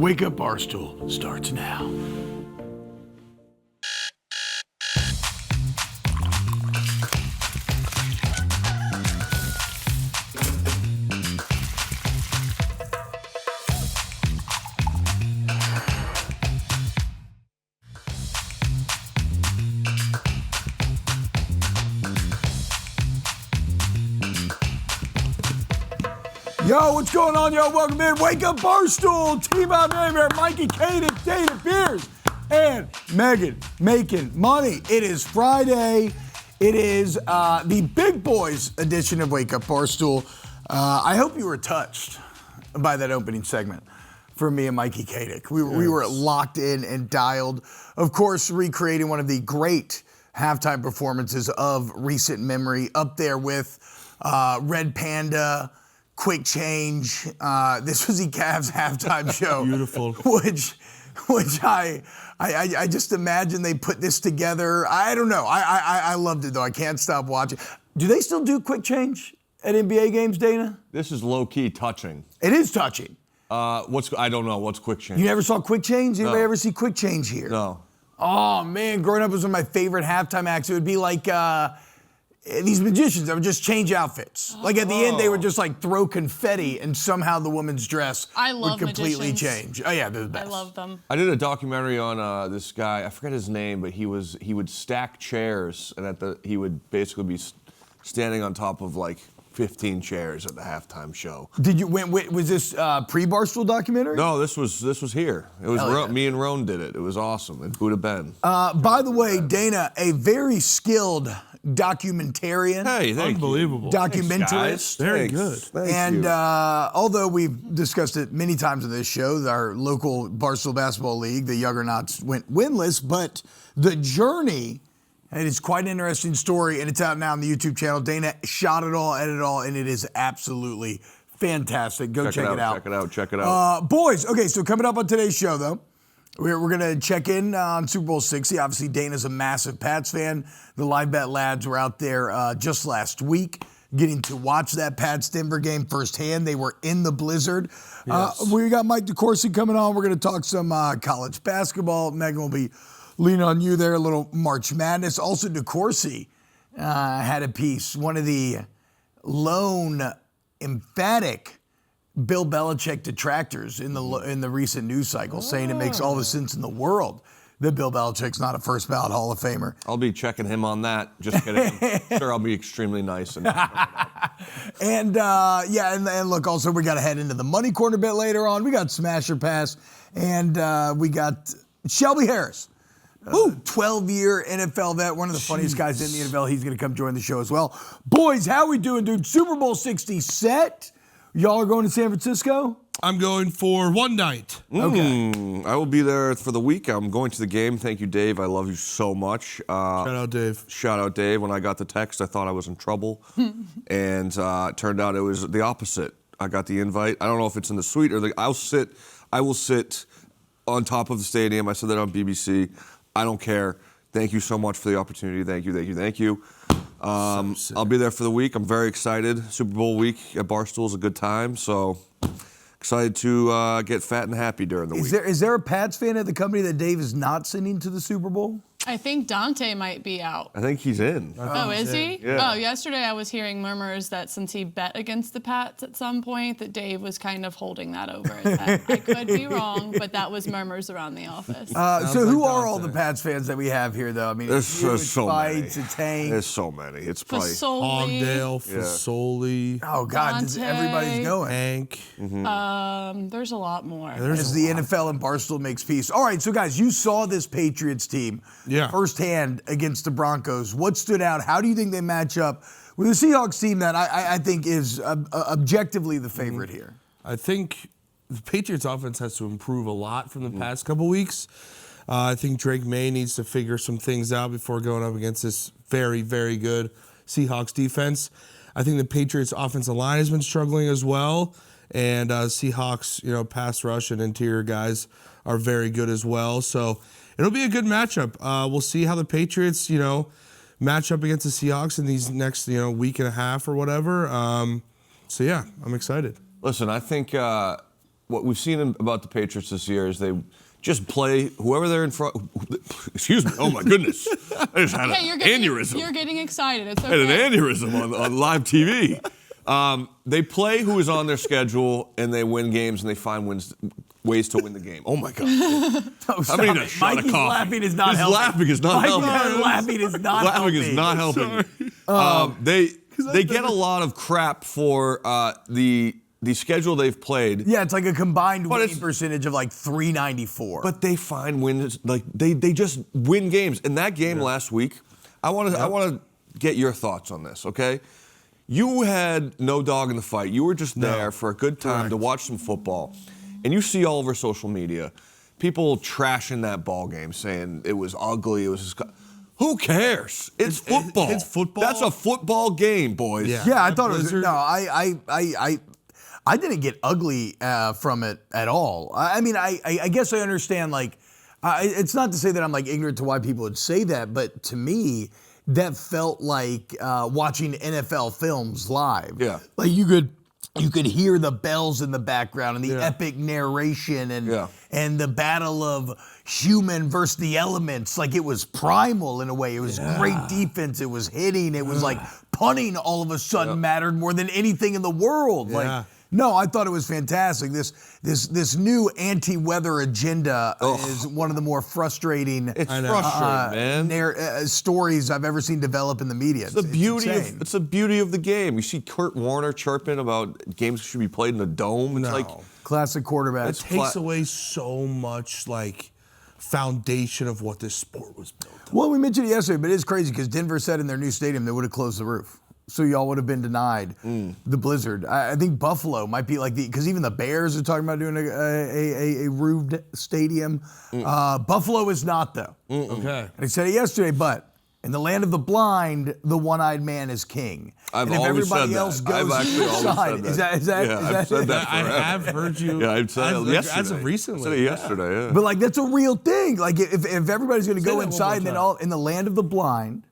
Wake Up Barstool starts now. Yo, what's going on, yo? Welcome in. Wake Up Barstool. Team out there, Mikey, Katic, Dana Beers, and Meaghan Makin Money. It is Friday. It is the big boys edition of Wake Up Barstool. I hope you were touched by that opening segment from me and Mikey Katic. We were locked in and dialed. Of course, recreating one of the great halftime performances of recent memory, up there with Red Panda, Quick Change. This was the Cavs halftime show. Beautiful. Which I just imagine they put this together. I don't know. I loved it though. I can't stop watching. Do they still do Quick Change at NBA games, Dana? This is low-key touching. It is touching. I don't know. What's Quick Change? You never saw Quick Change? Anybody No. ever see Quick Change here? No. Oh man, growing up was one of my favorite halftime acts. It would be like these magicians that would just change outfits. Like at the end, they would just like throw confetti, and somehow the woman's dress would completely change. Oh yeah, they're the best. I love them. I did a documentary on this guy. I forget his name, but he would stack chairs, and he would basically be standing on top of like 15 chairs at the halftime show. Did you? Was this pre-Barstool documentary? No, this was here. It was me and Roan did it. It was awesome. It Buddha Ben. By the way, Dana, a very skilled documentarian. Hey, Unbelievable. Documentarist. Very good. And although we've discussed it many times on this show, our local Barstool Basketball League, the Juggernauts went winless, but the journey, it is quite an interesting story, and it's out now on the YouTube channel. Dana shot it all, edited it all, and it is absolutely fantastic. Go check it out. Check it out. Boys, okay, so coming up on today's show, though, we're going to check in on Super Bowl 60. Obviously, Dana's a massive Pats fan. The Live Bet lads were out there just last week getting to watch that Pats-Denver game firsthand. They were in the blizzard. Yes. We got Mike DeCourcy coming on. We're going to talk some college basketball. Meaghan will be leaning on you there, a little March Madness. Also, DeCourcy had a piece, one of the lone emphatic Bill Belichick detractors in the recent news cycle, saying it makes all the sense in the world that Bill Belichick's not a first ballot Hall of Famer. I'll be checking him on that. Just kidding. I'm sure I'll be extremely nice. And look, also we got to head into the money corner bit later on. We got Smasher Pass, and we got Shelby Harris. 12-year NFL vet, one of the funniest guys in the NFL. He's going to come join the show as well. Boys, how we doing, dude? Super Bowl 60 set. Y'all are going to San Francisco? I'm going for one night. Okay. I will be there for the week. I'm going to the game. Thank you, Dave. I love you so much. Shout out, Dave. Shout out, Dave. When I got the text, I thought I was in trouble. And it turned out it was the opposite. I got the invite. I don't know if it's in the suite or I will sit on top of the stadium. I said that on BBC. I don't care. Thank you so much for the opportunity. Thank you. I'll be there for the week. I'm very excited. Super Bowl week at Barstool is a good time. So excited to get fat and happy during the week. Is there a Pats fan at the company that Dave is not sending to the Super Bowl? I think Dante might be out. I think he's in. Oh, is he? Yeah. Oh, yesterday I was hearing murmurs that since he bet against the Pats at some point, that Dave was kind of holding that over his head. I could be wrong, but that was murmurs around the office. So who are all the Pats fans that we have here, though? I mean, There's so many. It's a Tank. There's so many. It's probably Fasoli. Hogdale, Fasoli, Oh, God, everybody's going. Hank. There's a lot more. As the NFL and Barstool makes peace. All right, so guys, you saw this Patriots team firsthand against the Broncos. What stood out? How do you think they match up with the Seahawks team that I think is objectively the favorite here? I think the Patriots offense has to improve a lot from the past couple weeks. I think Drake May needs to figure some things out before going up against this very, very good Seahawks defense. I think the Patriots offensive line has been struggling as well. And Seahawks, pass rush and interior guys are very good as well. So it'll be a good matchup. We'll see how the Patriots, match up against the Seahawks in these next, week and a half or whatever. I'm excited. Listen, I think what we've seen about the Patriots this year is they just play whoever they're in front. Excuse me. Oh my goodness! I just had an aneurysm. You're getting excited. It's I had okay. an aneurysm on live TV. They play who is on their schedule, and they win games, and they find ways to win the game. Oh my God! Stop it. Mikey's laughing is not helping. Laughing is not helping. Laughing is not helping. Laughing is not helping. They get a lot of crap for the schedule they've played. Yeah, it's like a combined winning percentage of like 394. But they find wins, like they just win games. In that game last week, I want to get your thoughts on this, okay? You had no dog in the fight. You were just there for a good time to watch some football. And you see all over social media, people trashing that ball game, saying it was ugly, it was who cares? It's football. It's football. That's a football game, boys. Yeah, I thought it was. No, I didn't get ugly from it at all. I mean, I guess I understand. Like, it's not to say that I'm like ignorant to why people would say that, but to me, that felt like watching NFL films live. Yeah, like you could hear the bells in the background and the epic narration and the battle of human versus the elements. Like it was primal in a way. It was great defense. It was hitting. It was like punting all of a sudden mattered more than anything in the world. Like, no, I thought it was fantastic. This new anti-weather agenda is one of the more frustrating. It's frustrating, man. Stories I've ever seen develop in the media. It's the beauty of the game. You see Kurt Warner chirping about games should be played in a dome. It's like classic quarterback. It takes away so much like foundation of what this sport was built on. Well, we mentioned it yesterday, but it is crazy because Denver said in their new stadium they would have closed the roof. So y'all would have been denied the blizzard. I think Buffalo might be like because even the Bears are talking about doing a roofed stadium. Buffalo is not though. Okay. And I said it yesterday, but in the land of the blind, the one-eyed man is king. I've and if always everybody said else that. goes I've actually always inside, said that. I've said that I forever. have heard you. Yeah, I've said it yesterday. As of recently. I said it yesterday, yeah. But like that's a real thing. Like if everybody's going to go that inside, one then more time. in the land of the blind,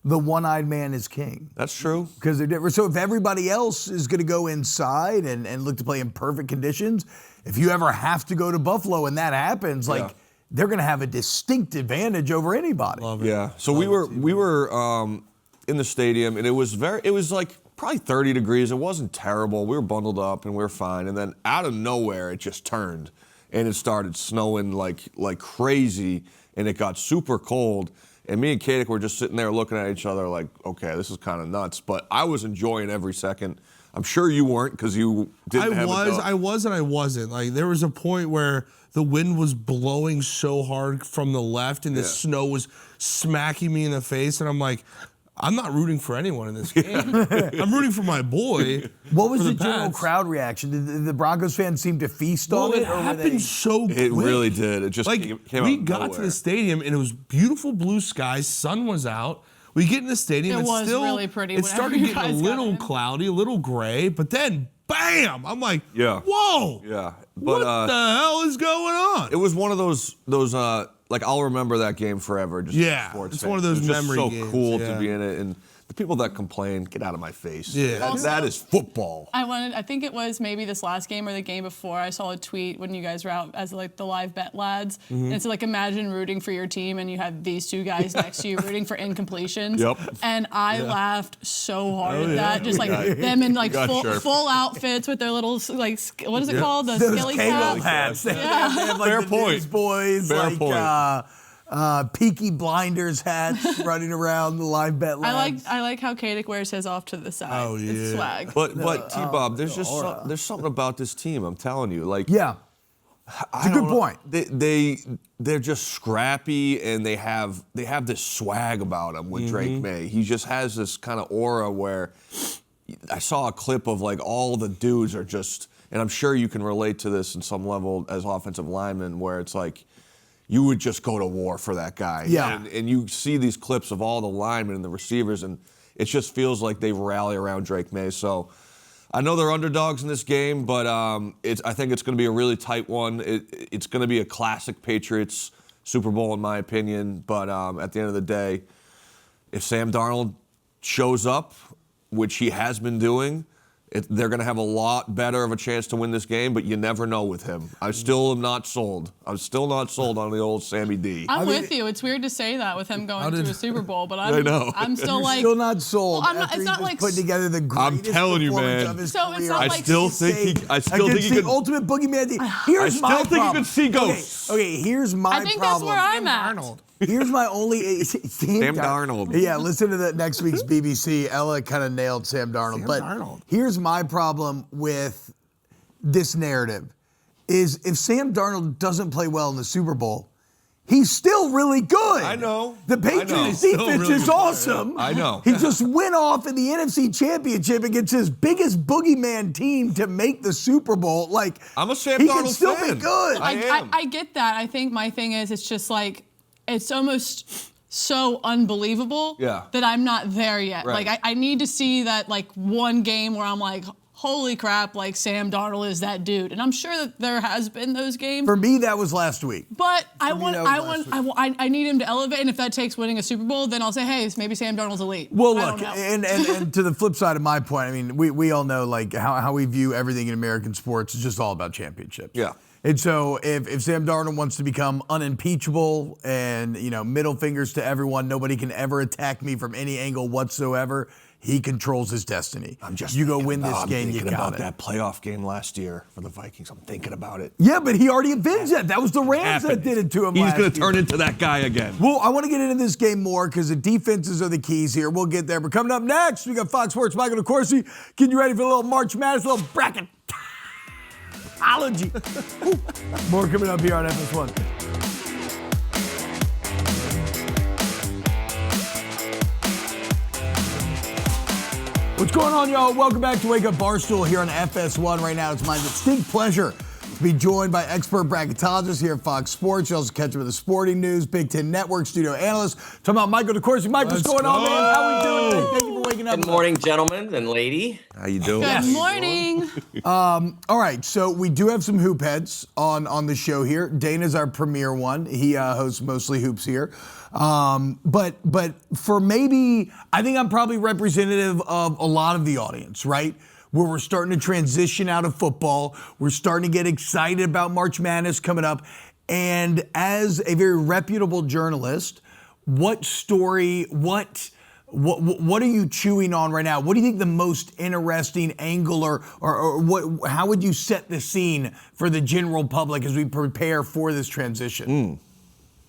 the one-eyed man is king. That's true. Because they're different. So if everybody else is going to go inside and look to play in perfect conditions, if you ever have to go to Buffalo and that happens, like they're going to have a distinct advantage over anybody. Love it. Yeah. So we were in the stadium, and it was like probably 30 degrees. It wasn't terrible. We were bundled up and we were fine. And then out of nowhere, it just turned and it started snowing like crazy, and it got super cold. And me and Katic were just sitting there looking at each other like, okay, this is kind of nuts. But I was enjoying every second. I'm sure you weren't because you didn't have a dog. I was and I wasn't. Like there was a point where the wind was blowing so hard from the left and the snow was smacking me in the face. And I'm like, I'm not rooting for anyone in this game. I'm rooting for my boy. What was the general crowd reaction? Did the Broncos fans seem to feast on it? It happened so quick. It really did. It just came out we of got nowhere. to the stadium and it was beautiful blue skies. Sun was out. We get in the stadium. It it's was still, really pretty It whenever started you getting a guys got little in. cloudy, a little gray, but then bam! I'm like, Yeah. whoa! Yeah. What But the hell is going on? it was one of those like I'll remember that game forever. Just Yeah, as a sports it's fan. one of those It was just memory so games, cool yeah. to be in it, and the people that complain, get out of my face. Yeah. That is football. I think it was maybe this last game or the game before. I saw a tweet when you guys were out as like the live bet lads. And it's like imagine rooting for your team and you have these two guys next to you rooting for incompletions. Yep. And I laughed so hard at that. Just like them in like full outfits with their little like what is it called? The Those skillet K-Lo caps. hats. They have like Fair the point. Newsboys, Fair like point. Peaky Blinders hats running around the live bet lads. I like how Katic wears his off to the side. Oh, It's yeah. swag. But T-Bob, there's just there's something about this team. I'm telling you, like Yeah. it's a good point. They're just scrappy and they have this swag about them with Drake May. He just has this kind of aura where I saw a clip of like all the dudes are just, and I'm sure you can relate to this in some level as offensive linemen, where it's like you would just go to war for that guy. Yeah. And you see these clips of all the linemen and the receivers, and it just feels like they rally around Drake May. So I know they're underdogs in this game, but I think it's going to be a really tight one. It's going to be a classic Patriots Super Bowl, in my opinion. But at the end of the day, if Sam Darnold shows up, which he has been doing, They're going to have a lot better of a chance to win this game, but you never know with him. I still am not sold. I'm still not sold on the old Sammy D. I'm with you. It's weird to say that with him going to a Super Bowl, but I'm still You're still not sold. Well, after it's he not just like putting together the greatest I'm telling you, performance man. of his So it's career. not I like still think he the could. ultimate boogeyman team. Here's my still think he problem. could see ghosts. Okay, here's my problem. I think that's where I'm at. Here's my only Sam Darnold. Yeah, listen to the next week's BBC. Ella kind of nailed Sam Darnold. Here's my problem with this narrative: is if Sam Darnold doesn't play well in the Super Bowl, he's still really good. I know. The Patriots I know. defense Really is good. awesome. I know. He just went off in the NFC Championship against his biggest boogeyman team to make the Super Bowl. Like, I'm a Sam he Darnold can still fan. be good. I get that. I think my thing is it's just like it's almost so unbelievable that I'm not there yet. Right. Like I need to see that like one game where I'm like, holy crap, like Sam Darnold is that dude. And I'm sure that there has been those games. For me, that was last week. But I need him to elevate, and if that takes winning a Super Bowl, then I'll say, hey, maybe Sam Darnold's elite. Well, I look, don't know. and to the flip side of my point, I mean, we all know like how we view everything in American sports is just all about championships. Yeah. And so if Sam Darnold wants to become unimpeachable and, middle fingers to everyone, nobody can ever attack me from any angle whatsoever, he controls his destiny. You go win this game, you got about it. that playoff game last year for the Vikings. I'm thinking about it. Yeah, but he already avenged that. That was the Rams that did it to him He's last going to year. turn into that guy again. Well, I want to get into this game more because the defenses are the keys here. We'll get there. But coming up next, we got Fox Sports' Michael DeCourcy. Getting you ready for a little March Madness, a little bracketology. More coming up here on FS1. What's going on, y'all? Welcome back to Wake Up Barstool here on FS1. Right now, it's my distinct pleasure to be joined by expert bracketologists here at Fox Sports. You also catch up with the sporting news, Big Ten Network studio analyst. Talking about Michael DeCourcy. Mike, what's going on, man? How we doing? Thank you for waking up. Good morning, gentlemen and lady. How you doing? Good morning. All right, so we do have some hoop heads on the show here. Dana's our premier one. He hosts Mostly Hoops here. But for maybe, I think I'm probably representative of a lot of the audience, right? Where we're starting to transition out of football. We're starting to get excited about March Madness coming up. And as a very reputable journalist, what story, what are you chewing on right now? What do you think the most interesting angle or what? How would you set the scene for the general public as we prepare for this transition?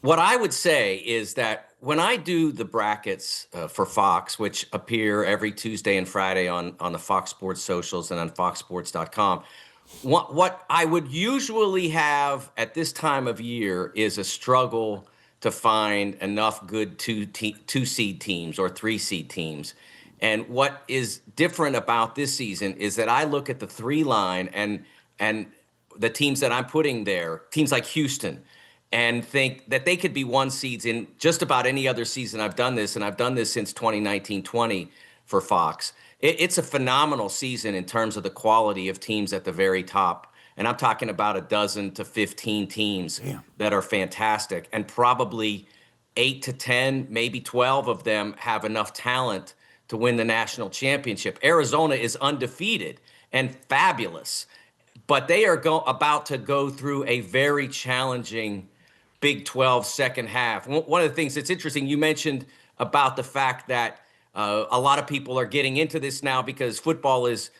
What I would say is that when I do the brackets for Fox, which appear every Tuesday and Friday on the Fox Sports socials and on foxsports.com, what I would usually have at this time of year is a struggle to find enough good two-seed teams or three-seed teams. And what is different about this season is that I look at the three line and the teams that I'm putting there, teams like Houston, and think that they could be one seeds in just about any other season I've done this, and I've done this since 2019-20 for Fox. It's a phenomenal season in terms of the quality of teams at the very top. And I'm talking about a dozen to 15 teams that are fantastic. And probably 8 to 10, maybe 12 of them have enough talent to win the national championship. Arizona is undefeated and fabulous, but they are about to go through a very challenging Big 12 second half. One of the things that's interesting, you mentioned about the fact that a lot of people are getting into this now because football is,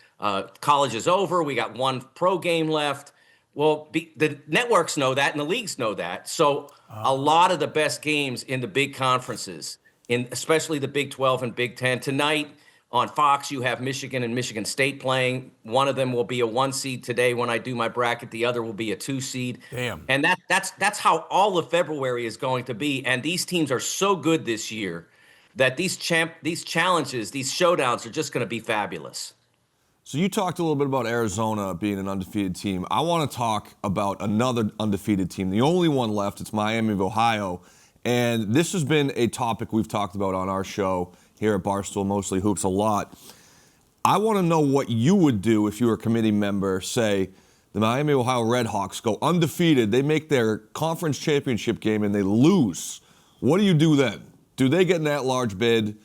college is over. We got one pro game left. Well, the networks know that and the leagues know that. So a lot of the best games in the big conferences, especially the Big 12 and Big 10. Tonight on Fox, you have Michigan and Michigan State playing. One of them will be a 1 seed today when I do my bracket. The other will be a 2 seed. Damn. And that's how all of February is going to be. And these teams are so good this year that these challenges, these showdowns are just going to be fabulous. So you talked a little bit about Arizona being an undefeated team. I want to talk about another undefeated team, the only one left. It's Miami of Ohio. And this has been a topic we've talked about on our show here at Barstool, Mostly Hoops, a lot. I want to know what you would do if you were a committee member. Say the Miami of Ohio Redhawks go undefeated. They make their conference championship game and they lose. What do you do then? Do they get an at-large bid?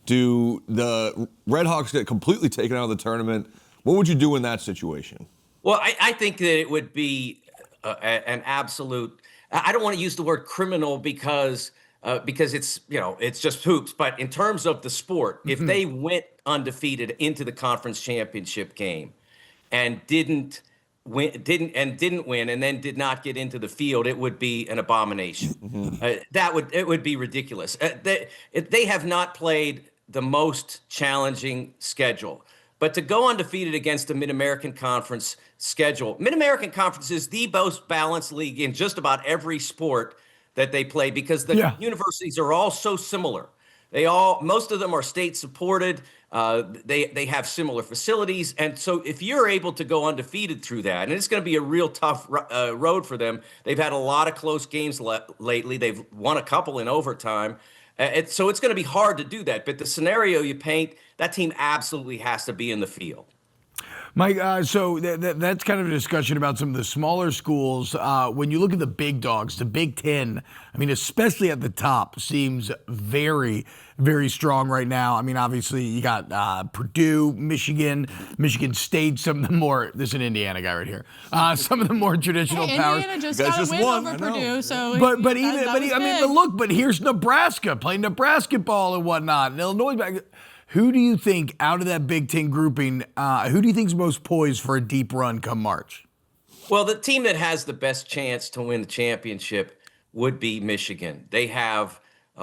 Do the Redhawks get completely taken out of the tournament? What would you do in that situation? Well, I think that it would be an absolute. I don't want to use the word criminal because it's it's just hoops. But in terms of the sport, if they went undefeated into the conference championship game and didn't win, and then did not get into the field, it would be an abomination. It would be ridiculous. They have not played the most challenging schedule. But to go undefeated against the Mid-American Conference schedule, Mid-American Conference is the most balanced league in just about every sport that they play because the universities are all so similar. Most of them are state supported. They have similar facilities. And so if you're able to go undefeated through that, and it's going to be a real tough road for them. They've had a lot of close games lately. They've won a couple in overtime. So it's going to be hard to do that. But the scenario you paint, that team absolutely has to be in the field. Mike, so that's kind of a discussion about some of the smaller schools. When you look at the big dogs, the Big Ten, I mean, especially at the top, seems very, very strong right now. I mean, obviously, you got Purdue, Michigan State, some of the more, this is an Indiana guy right here, some of the more traditional powers. Indiana just got a win over Purdue, so but here's Nebraska playing Nebraska ball and whatnot, and Illinois back. Who do you think, out of that Big Ten grouping, who do you think is most poised for a deep run come March? Well, the team that has the best chance to win the championship would be Michigan. They have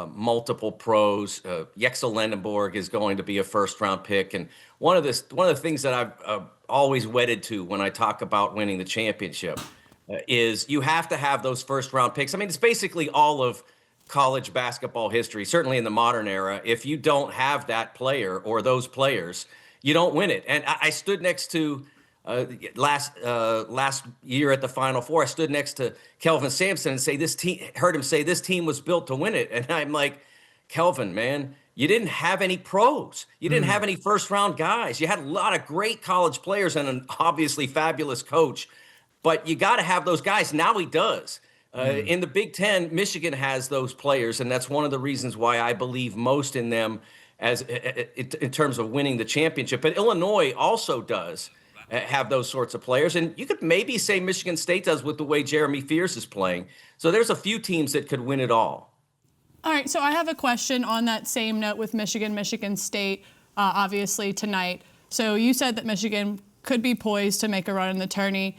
multiple pros. Yexel Lendenborg is going to be a first-round pick. And one of the things that I've always wedded to when I talk about winning the championship is you have to have those first-round picks. I mean, it's basically all of college basketball history, certainly in the modern era. If you don't have that player or those players, you don't win it. And I stood next to last year at the Final Four. I stood next to Kelvin Sampson and heard him say this team was built to win it. And I'm like, Kelvin, man, you didn't have any pros. You didn't have any first-round guys. You had a lot of great college players and an obviously fabulous coach, but you got to have those guys. Now he does. In the Big Ten, Michigan has those players, and that's one of the reasons why I believe most in them in terms of winning the championship. But Illinois also does have those sorts of players, and you could maybe say Michigan State does with the way Jeremy Fears is playing. So there's a few teams that could win it all. All right, so I have a question on that same note with Michigan State, obviously tonight. So you said that Michigan could be poised to make a run in the tourney.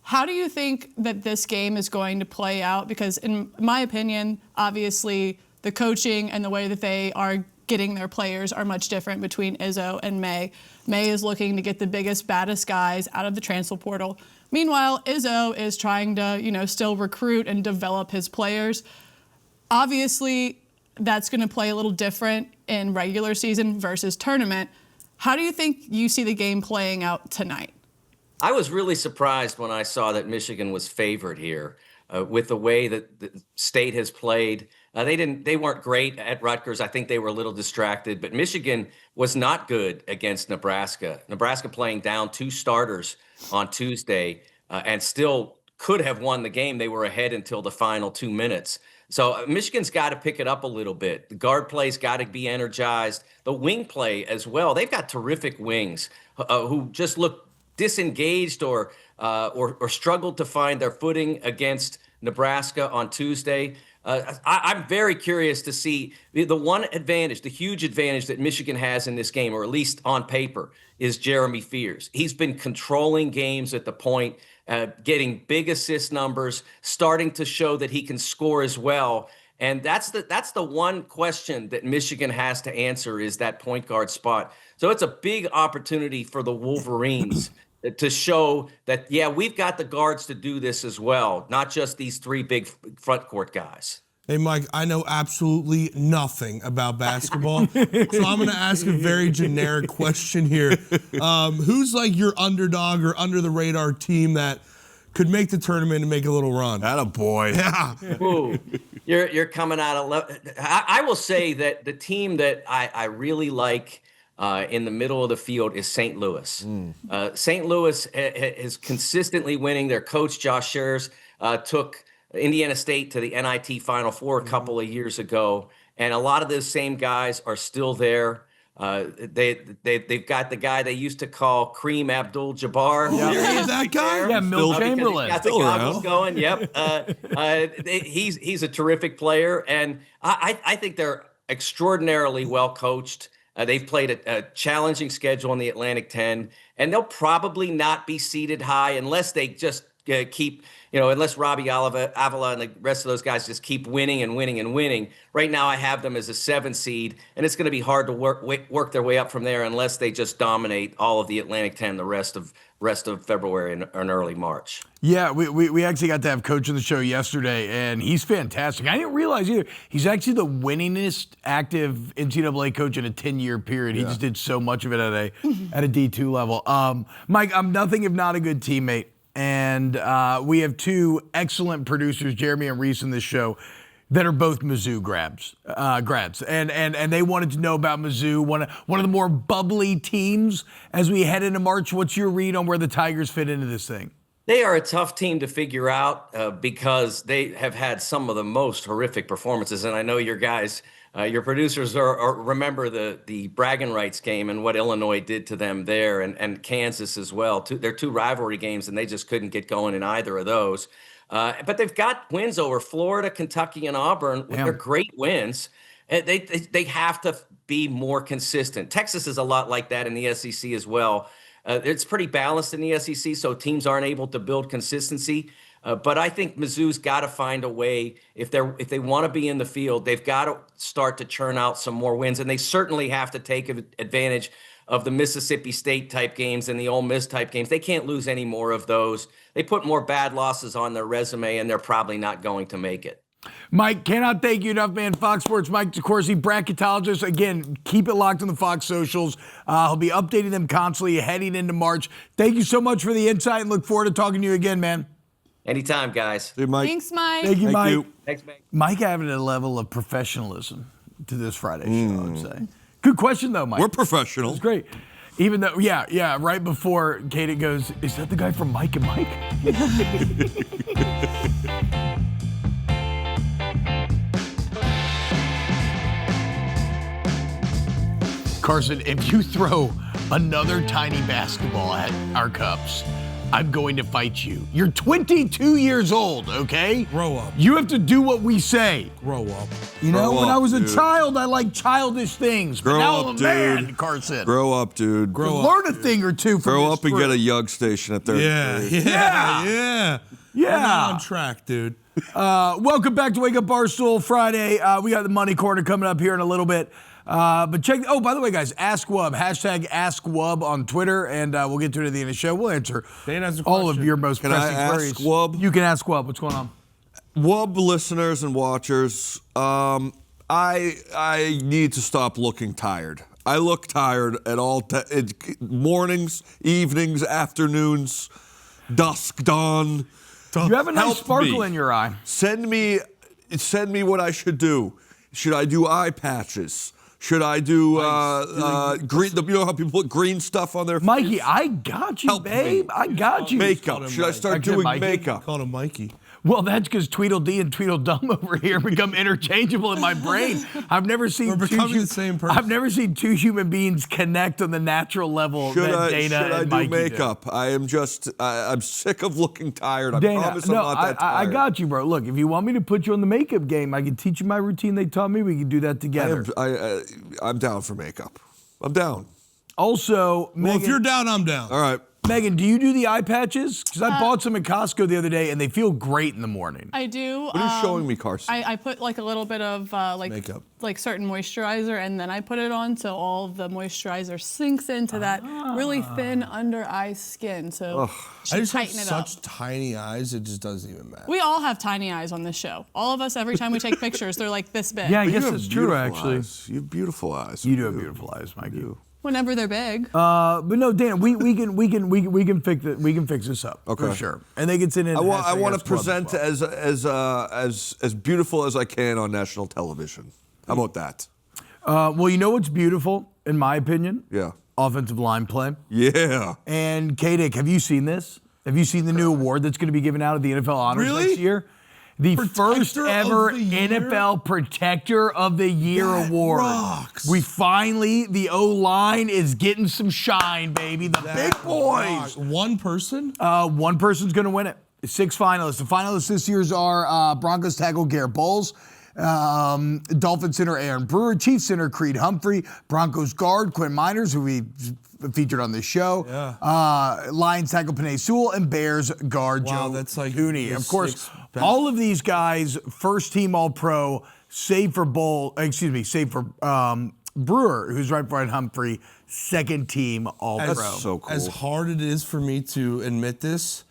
How do you think that this game is going to play out? Because in my opinion, obviously the coaching and the way that they are getting their players are much different between Izzo and May. May is looking to get the biggest, baddest guys out of the transfer portal. Meanwhile, Izzo is trying to, still recruit and develop his players. Obviously, that's going to play a little different in regular season versus tournament. How do you think you see the game playing out tonight? I was really surprised when I saw that Michigan was favored here with the way that the State has played. They weren't great at Rutgers. I think they were a little distracted, but Michigan was not good against Nebraska. Nebraska playing down 2 starters on Tuesday and still could have won the game. They were ahead until the final 2 minutes. So Michigan's got to pick it up a little bit. The guard play's got to be energized. The wing play as well. They've got terrific wings who just look disengaged or struggled to find their footing against Nebraska on Tuesday. I'm very curious to see the one advantage, the huge advantage that Michigan has in this game, or at least on paper, is Jeremy Fears. He's been controlling games at the point, getting big assist numbers, starting to show that he can score as well. And that's the one question that Michigan has to answer, is that point guard spot. So it's a big opportunity for the Wolverines to show that, yeah, we've got the guards to do this as well, not just these 3 big front court guys. Hey, Mike, I know absolutely nothing about basketball, so I'm going to ask a very generic question here. Who's like your underdog or under-the-radar team that could make the tournament and make a little run? Attaboy. Yeah. Ooh, you're coming out of I will say that the team that I really like in the middle of the field is St. Louis. St. Louis is consistently winning. Their coach, Josh Shears, took Indiana State to the NIT Final Four a couple of years ago, and a lot of those same guys are still there. They've got the guy they used to call Kareem Abdul-Jabbar. Yeah, that guy. Yeah, Milt Chamberlain. Got the goggles going. Yep. He's a terrific player, and I think they're extraordinarily well coached. They've played a challenging schedule in the Atlantic 10, and they'll probably not be seated high unless they just keep, unless Robbie Avila and the rest of those guys just keep winning and winning and winning. Right now, I have them as a 7 seed, and it's going to be hard to work their way up from there unless they just dominate all of the Atlantic 10 the rest of February and early March. Yeah, we actually got to have Coach on the show yesterday, and he's fantastic. I didn't realize either. He's actually the winningest active NCAA coach in a 10-year period. He just did so much of it at a D2 level. Mike, I'm nothing if not a good teammate. And we have 2 excellent producers, Jeremy and Reese, in this show that are both Mizzou grads. And they wanted to know about Mizzou, one of the more bubbly teams as we head into March. What's your read on where the Tigers fit into this thing? They are a tough team to figure out because they have had some of the most horrific performances. And I know your guys, your producers remember the bragging rights game and what Illinois did to them there, and Kansas as well. They're 2 rivalry games, and they just couldn't get going in either of those. But they've got wins over Florida, Kentucky, and Auburn. They're great wins. They have to be more consistent. Texas is a lot like that in the SEC as well. It's pretty balanced in the SEC, so teams aren't able to build consistency. But I think Mizzou's got to find a way, if they want to be in the field, they've got to start to churn out some more wins, and they certainly have to take advantage of the Mississippi State type games and the Ole Miss type games. They can't lose any more of those. They put more bad losses on their resume, and they're probably not going to make it. Mike, cannot thank you enough, man. Fox Sports, Mike DeCourcy, bracketologist. Again, keep it locked on the Fox socials. He'll be updating them constantly heading into March. Thank you so much for the insight, and look forward to talking to you again, man. Anytime, guys. Hey, Mike. Thanks, Mike. Thank you, Mike. You. Thanks, Mike. Mike added a level of professionalism to this Friday show, I'd say. Good question, though, Mike. We're professional. It's great. Even though, yeah, right before Katic goes, is that the guy from Mike and Mike? Carson, if you throw another tiny basketball at our cups, I'm going to fight you. You're 22 years old, okay? Grow up. You have to do what we say. Grow up. You know, Grow when up, I was a dude. child, I liked childish things. But Grow now up, I'm a man, dude. Carson. Grow up, dude. Learn a thing or two from Grow this up and crew. get a Yug station at 30. Yeah. Yeah. We're not on track, dude. Welcome back to Wake Up Barstool Friday. We got the Money Corner coming up here in a little bit. But check, by the way, guys, Ask Wub, hashtag Ask Wub on Twitter, and we'll get to it at the end of the show. We'll answer Dan has a all of question. your most Can I pressing ask queries. Wub? You can ask Wub. What's going on? Wub listeners and watchers, I need to stop looking tired. I look tired at all mornings, evenings, afternoons, dusk, dawn. You have a nice Help sparkle me. in your eye. Send me what I should do. Should I do eye patches? Should I do green? You know how people put green stuff on their face? Mikey, I got you, Help babe. me. I got you. Makeup. Should I start Like I said, doing Mikey. makeup? Call him Mikey. Well, that's because Tweedledee and Tweedledum over here become interchangeable in my brain. I've never seen We're becoming the same person. I've never seen 2 human beings connect on the natural level that Dana should I and do Mikey makeup? I am just, I'm sick of looking tired. I Dana, promise I'm not that I tired. got you, bro. Look, if you want me to put you on the makeup game, I can teach you my routine they taught me. We can do that together. I'm down for makeup. I'm down. Also, Well, if Meaghan, you're down, I'm down. All right. Meaghan, do you do the eye patches? Because I bought some at Costco the other day, and they feel great in the morning. I do. What are you showing me, Carson? I put like a little bit of Makeup. like certain moisturizer, and then I put it on so all of the moisturizer sinks into that really thin under eye skin. So I just have tighten it up. such tiny eyes, it just doesn't even matter. We all have tiny eyes on this show. All of us, every time we take pictures, they're like this big. Yeah, I You guess have that's true, beautiful actually. eyes. You have beautiful eyes. You do have beautiful eyes, Mikey. Whenever they're big. But no, Dan, we can fix it. We can fix this up for Okay. sure. And they can send in. I want to Ask Wub present as well. as beautiful as I can on national television. How about that? Well, you know what's beautiful, in my opinion? Yeah. Offensive line play. Yeah. And Katic, have you seen this? Have you seen the new award that's going to be given out at the NFL Honors Really? next year? The Protector first of ever the Year? NFL Protector of the Year That award. rocks. The O-line is getting some shine, baby. The big boys. One person? One person's going to win it. 6 finalists. The finalists this year's are Broncos tackle Garrett Bowles, Dolphins center Aaron Brewer, Chiefs center Creed Humphrey, Broncos guard Quinn Miners, who we featured on this show, Lions tackle Penei Sewell, and Bears guard Joe that's like Thuney. the Of course, 6 best. all of these guys, first team All-Pro, save for Brewer, who's right behind Humphrey, second team All-Pro. That's so cool. As hard it is for me to admit this,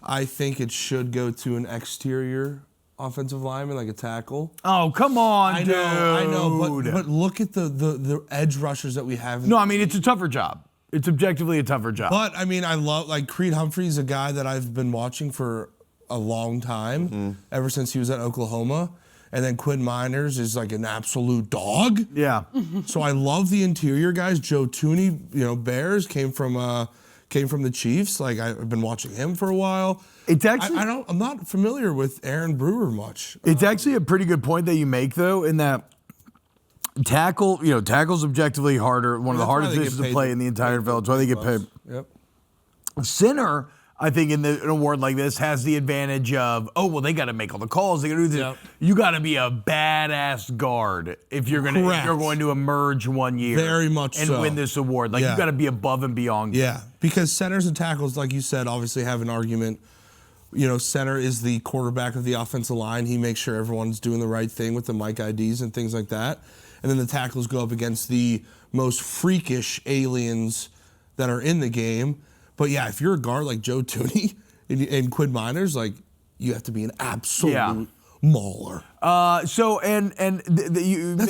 I think it should go to an exterior offensive lineman, like a tackle. Oh, come on, I dude. know, but look at the edge rushers that we have. No, I mean, it's a tougher job. It's objectively a tougher job. But I mean, I love Creed Humphrey's a guy that I've been watching for a long time, ever since he was at Oklahoma. And then Quinn Miners is like an absolute dog. Yeah. So I love the interior guys. Joe Thuney, Bears came from the Chiefs. Like I've been watching him for a while. It's actually I'm not familiar with Aaron Brewer much. It's actually a pretty good point that you make, though, in that tackle's objectively harder, one of the That's why hardest they get positions to paid play in the entire NFL. That's why they get paid. Yep. Center, I think, in an award like this, has the advantage of, they got to make all the calls. They got to do this. Yep. You got to be a badass guard if you're going to emerge one year, Very much and so. win this award. Like Yeah. you got to be above and beyond. Yeah, because centers and tackles, like you said, obviously have an argument. Center is the quarterback of the offensive line. He makes sure everyone's doing the right thing with the mic IDs and things like that. And then the tackles go up against the most freakish aliens that are in the game. But yeah, if you're a guard like Joe Thuney and Quinn Miners, like you have to be an absolute mauler. That's That's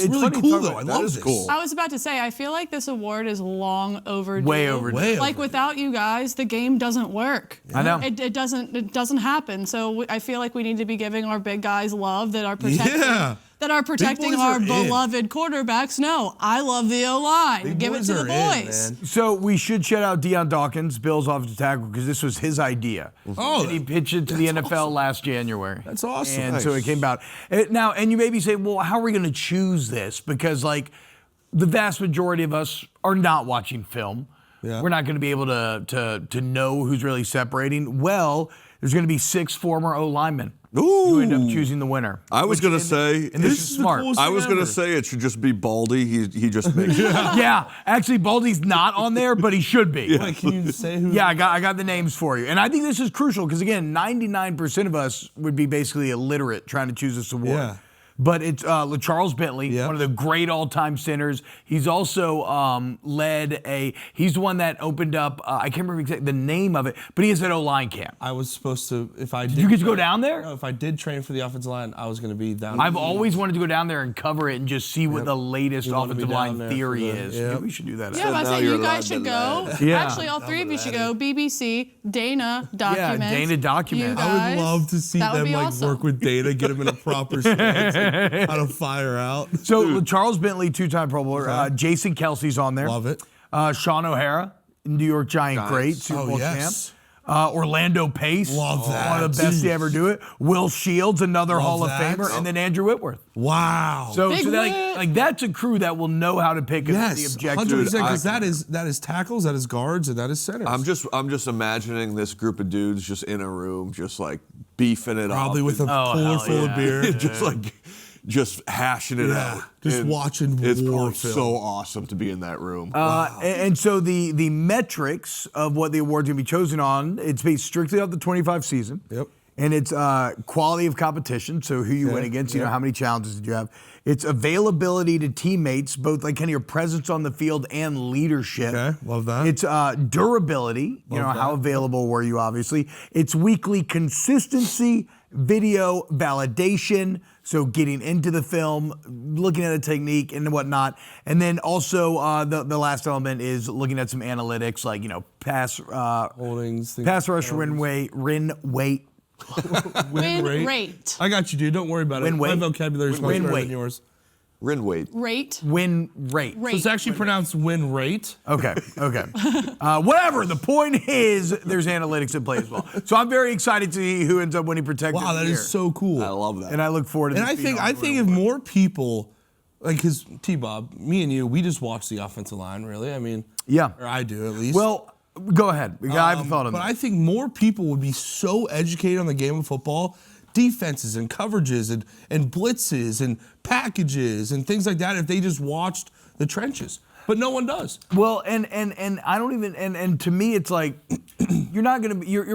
really cool, though. I love this. cool. I was about to say, I feel like this award is long overdue. Way overdue. Like without you guys, the game doesn't work. I know. It doesn't happen. So I feel like we need to be giving our big guys love that are protecting. Yeah. That are protecting boys our are in. beloved quarterbacks. No, I love the O-line. Big Give it boys to the are in, boys. man. So we should shout out Deion Dawkins, Bills offensive tackle, because this was his idea. Oh, and he pitched it to the NFL last January. That's awesome. And so it came about. Now, and you may be saying, well, how are we going to choose this? Because, like, the vast majority of us are not watching film. Yeah. We're not going to be able to know who's really separating. Well, there's going to be 6 former O-linemen who end up choosing the winner. I was going to say, And this is the smart. coolest I thing was going to ever. say it should just be Baldy. He just makes it. Yeah, actually, Baldy's not on there, but he should be. Wait, can you say who? Yeah, I got the names for you. And I think this is crucial because, again, 99% of us would be basically illiterate trying to choose this award. Yeah. But it's Charles Bentley, Yep. one of the great all-time centers. He's also he's the one that opened up, I can't remember exactly the name of it, but he has an O-line camp. I was supposed to, if I did. you get to go down there? No, if I did train for the offensive line, I was going to be down. I've always wanted to go down there and cover it and just see what the latest You wanna be offensive down line there theory for the- is. yep. Maybe we should do that. Yeah, but I now say you're you guys allowed should to go. laugh. Yeah. Actually, all 3 of you should go. BBC, Dana documents. Dana documents. You I would guys. love to see That would them be like awesome. work with data, get them in a proper stance, and how to fire out. So Charles Bentley, 2-time Pro Bowler. Okay. Jason Kelsey's on there. Love it. Sean O'Hara, New York Giant great, Super Bowl yes. champ. Orlando Pace, Love that. one of the best to ever do it. Will Shields, another Love Hall of that. Famer, and then Andrew Whitworth. Wow. So, Big Whit. like that's a crew that will know how to pick the yes, objective. 100%. Because that is tackles, that is guards, and that is centers. I'm just imagining this group of dudes just in a room, just like beefing it probably up. with a Oh, cooler hell full yeah. of beer. just hashing it Yeah, out. just And watching It's war film. so awesome to be in that room. And so the metrics of what the award's gonna be chosen on, it's based strictly off the 25 season. Yep. And it's quality of competition, so who you win against, you know, how many challenges did you have. It's availability to teammates, both like kind of your presence on the field and leadership. Okay, love that. It's durability, you know, how available were you, obviously. It's weekly consistency, video validation, so getting into the film, looking at the technique and whatnot. And then also the last element is looking at some analytics, like, you know, pass Holdings, things pass like rush, that. win rate. Win rate. I got you, dude. Don't worry about Win it. weight. My vocabulary is much Win better weight. than yours. Win rate. Win rate. So it's actually pronounced win rate. Okay. Whatever. The point is, there's analytics in play as well. So I'm very excited to see who ends up winning protected. Wow, that is so cool. I love that. And I look forward to. And I think if more people, like, because T-Bob, me and you, we just watch the offensive line, really. I mean, yeah, or I do at least. Well, go ahead. I haven't thought on that. But I think more people would be so educated on the game of football, defenses and coverages and blitzes and packages and things like that, if they just watched the trenches. But no one does. Well, and I don't even and to me it's like you're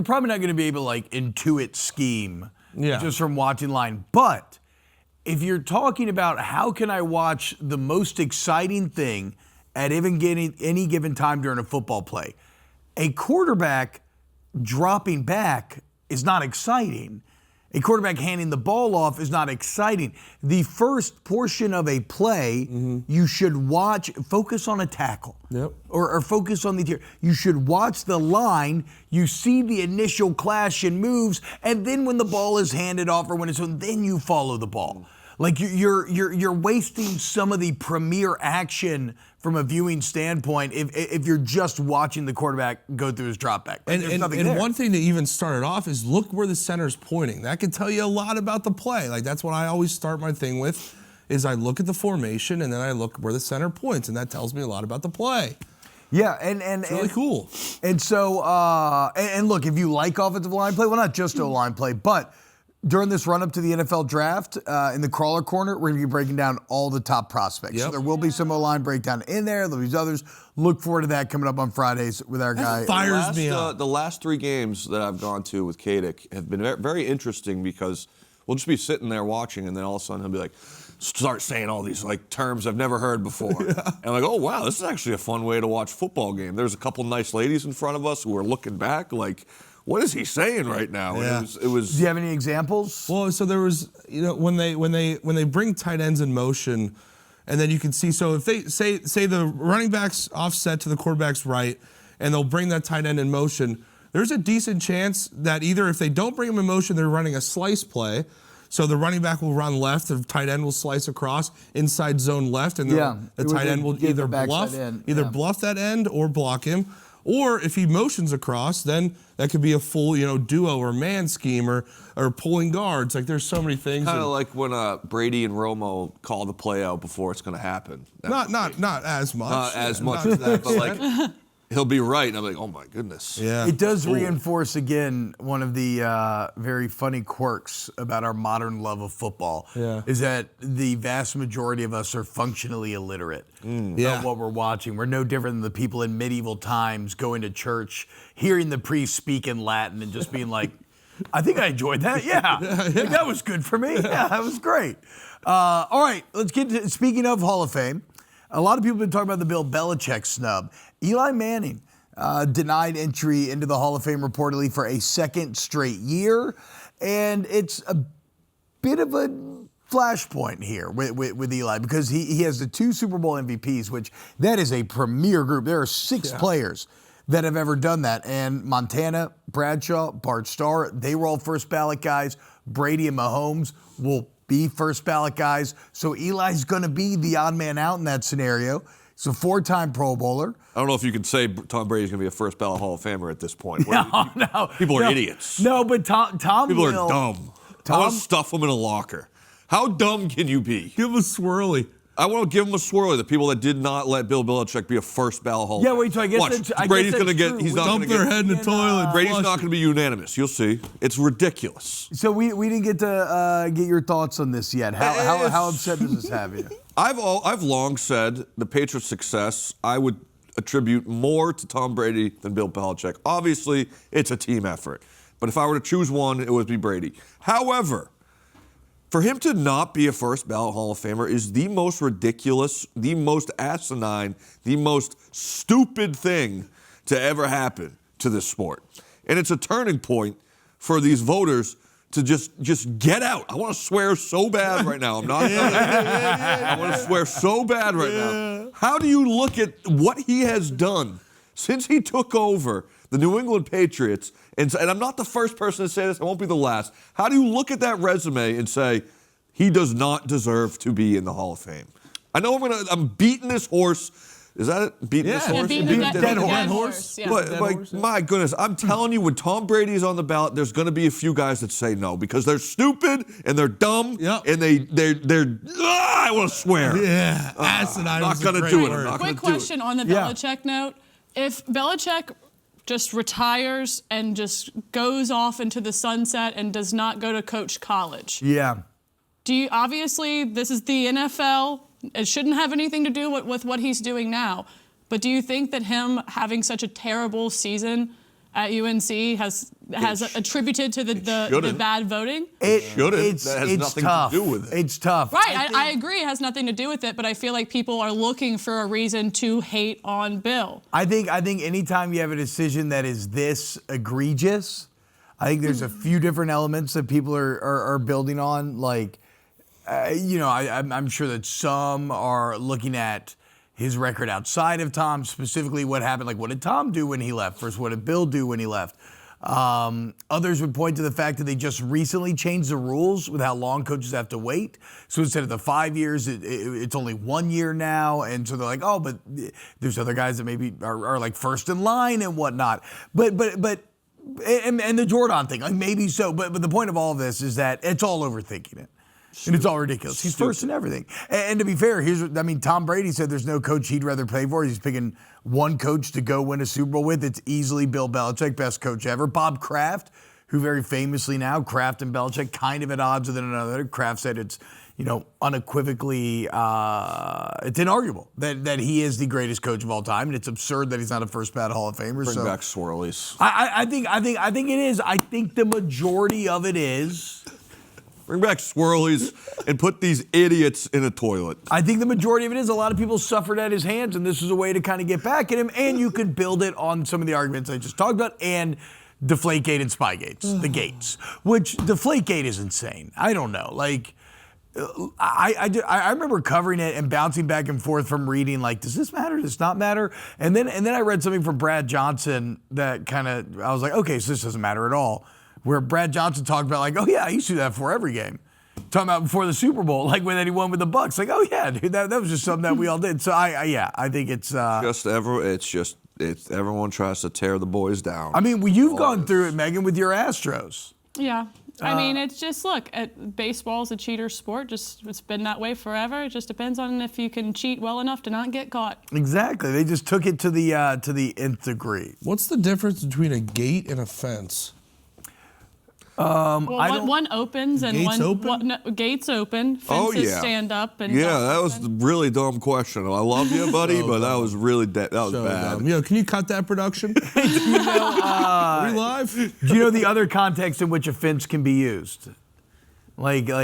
probably not gonna be able to like intuit scheme just from watching line. But if you're talking about how can I watch the most exciting thing at any given time during a football play, a quarterback dropping back is not exciting. A quarterback handing the ball off is not exciting. The first portion of a play, you should focus on a tackle. Yep. Or focus on the interior. You should watch the line, you see the initial clash and moves, and then when the ball is handed off or when it's on, then you follow the ball. Like you're wasting some of the premier action from a viewing standpoint if you're just watching the quarterback go through his drop back. And one thing to even start it off is look where the center's pointing. That can tell you a lot about the play. Like that's what I always start my thing with, is I look at the formation and then I look where the center points, and that tells me a lot about the play. Yeah, it's really cool. And so and look, if you like offensive line play, well, not just O-line play, but during this run-up to the NFL draft, in the crawler corner, we're going to be breaking down all the top prospects. Yep. So there will be some O-line breakdown in there. There'll be others. Look forward to that coming up on Fridays with our guy. Fires me up. The last 3 games that I've gone to with Katic have been very interesting because we'll just be sitting there watching, and then all of a sudden he'll be like, start saying all these like terms I've never heard before. And I'm like, oh, wow, this is actually a fun way to watch a football game. There's a couple nice ladies in front of us who are looking back like, what is he saying right now? Yeah. It was. Do you have any examples? Well, so there was, when they bring tight ends in motion, and then you can see. So if they say the running back's offset to the quarterback's right, and they'll bring that tight end in motion, there's a decent chance that either if they don't bring him in motion, they're running a slice play. So the running back will run left, the tight end will slice across inside zone left, and the tight end will either bluff that end or block him. Or if he motions across, then that could be a full, duo or man scheme or pulling guards. Like there's so many things. Kind of like when Brady and Romo call the play out before it's going to happen. Not as much. Not as much as that, but like he'll be right, and I'm like, oh my goodness. Yeah. It does reinforce again one of the very funny quirks about our modern love of football. Is that the vast majority of us are functionally illiterate about what we're watching. We're no different than the people in medieval times going to church, hearing the priest speak in Latin, and just being like, I think I enjoyed that. Yeah. Like, that was good for me. Yeah, that was great. All right, let's get to, speaking of Hall of Fame, a lot of people have been talking about the Bill Belichick snub. Eli Manning denied entry into the Hall of Fame reportedly for a second straight year. And it's a bit of a flashpoint here with Eli because he has the 2 Super Bowl MVPs, which that is a premier group. There are 6 players that have ever done that. And Montana, Bradshaw, Bart Starr, they were all first ballot guys. Brady and Mahomes will be first ballot guys. So Eli's going to be the odd man out in that scenario. He's a 4-time Pro Bowler. I don't know if you can say Tom Brady's going to be a first ballot Hall of Famer at this point. No. People are idiots. No, but Tom People will. are dumb. I want to stuff them in a locker. How dumb can you be? Give him a swirly. I want to give him a swirly. The people that did not let Bill Belichick be a first ballot Hall of Famer. Yeah, wait, so I guess that's Brady's going to get. true. He's not going Dump to their get. head in the toilet. Brady's not going to be unanimous. You'll see. It's ridiculous. So we didn't get to get your thoughts on this yet. How upset does this have you? I've long said the Patriots' success, I would attribute more to Tom Brady than Bill Belichick. Obviously, it's a team effort. But if I were to choose one, it would be Brady. However, for him to not be a first ballot Hall of Famer is the most ridiculous, the most asinine, the most stupid thing to ever happen to this sport. And it's a turning point for these voters to just get out. I want to swear so bad right now. I'm not done. I want to swear so bad right now. How do you look at what he has done since he took over the New England Patriots? And I'm not the first person to say this. I won't be the last. How do you look at that resume and say, He does not deserve to be in the Hall of Fame. I know I'm beating this horse. Is that it? Beating this horse? Beating the dead horse. Yeah. But my goodness, I'm telling you, when Tom Brady is on the ballot, there's going to be a few guys that say no because they're stupid and they're dumb and they're I want to swear. Yeah, asinine. I'm not going to do it. Quick question on the Belichick note: if Belichick just retires and just goes off into the sunset and does not go to coach college, obviously this is the NFL. It shouldn't have anything to do with what he's doing now. But do you think that him having such a terrible season at UNC has attributed to the bad voting? It shouldn't. That has nothing to do with it. It's tough. Right. I agree. It has nothing to do with it. But I feel like people are looking for a reason to hate on Bill. I think anytime you have a decision that is this egregious, I think there's a few different elements that people are building on, like. I'm sure that some are looking at his record outside of Tom, specifically what happened, like what did Tom do when he left versus what did Bill do when he left. Others would point to the fact that they just recently changed the rules with how long coaches have to wait. So instead of the 5 years, it's only 1 year now. And so they're like, oh, but there's other guys that maybe are like first in line and whatnot. But and the Jordan thing, like maybe so. But the point of all of this is that it's all overthinking it. And it's all ridiculous. He's first in everything. And to be fair, Tom Brady said there's no coach he'd rather play for. He's picking one coach to go win a Super Bowl with. It's easily Bill Belichick, best coach ever. Bob Kraft, who very famously now, Kraft and Belichick kind of at odds with one another. Kraft said it's, unequivocally, it's inarguable that he is the greatest coach of all time, and it's absurd that he's not a first ballot Hall of Famer. Bring back swirlies. I think it is. I think the majority of it is. Bring back swirlies and put these idiots in a toilet. I think the majority of it is a lot of people suffered at his hands, and this is a way to kind of get back at him. And you could build it on some of the arguments I just talked about and Deflategate and Spygates, the gates, which Deflategate is insane. I don't know. Like, I remember covering it and bouncing back and forth from reading, like, does this matter? Does this not matter? And then I read something from Brad Johnson that kind of, I was like, okay, so this doesn't matter at all. Where Brad Johnson talked about, like, oh yeah, I used to do that before every game. Talking about before the Super Bowl, like when he won with the Bucks. Like, oh yeah, dude, that was just something that we all did. So I think it's everyone tries to tear the boys down. I mean, you've gone through it, Meaghan, with your Astros. Yeah. I mean, it's just, look, baseball's a cheater sport. It's been that way forever. It just depends on if you can cheat well enough to not get caught. Exactly. They just took it to the nth degree. What's the difference between a gate and a fence? One opens and gates gates open. Fences stand up. And that was a really dumb question. I love you, buddy, but that was really that was bad. Yo, can you cut that production? Are we live? Do you know the other context in which a fence can be used? Fencing.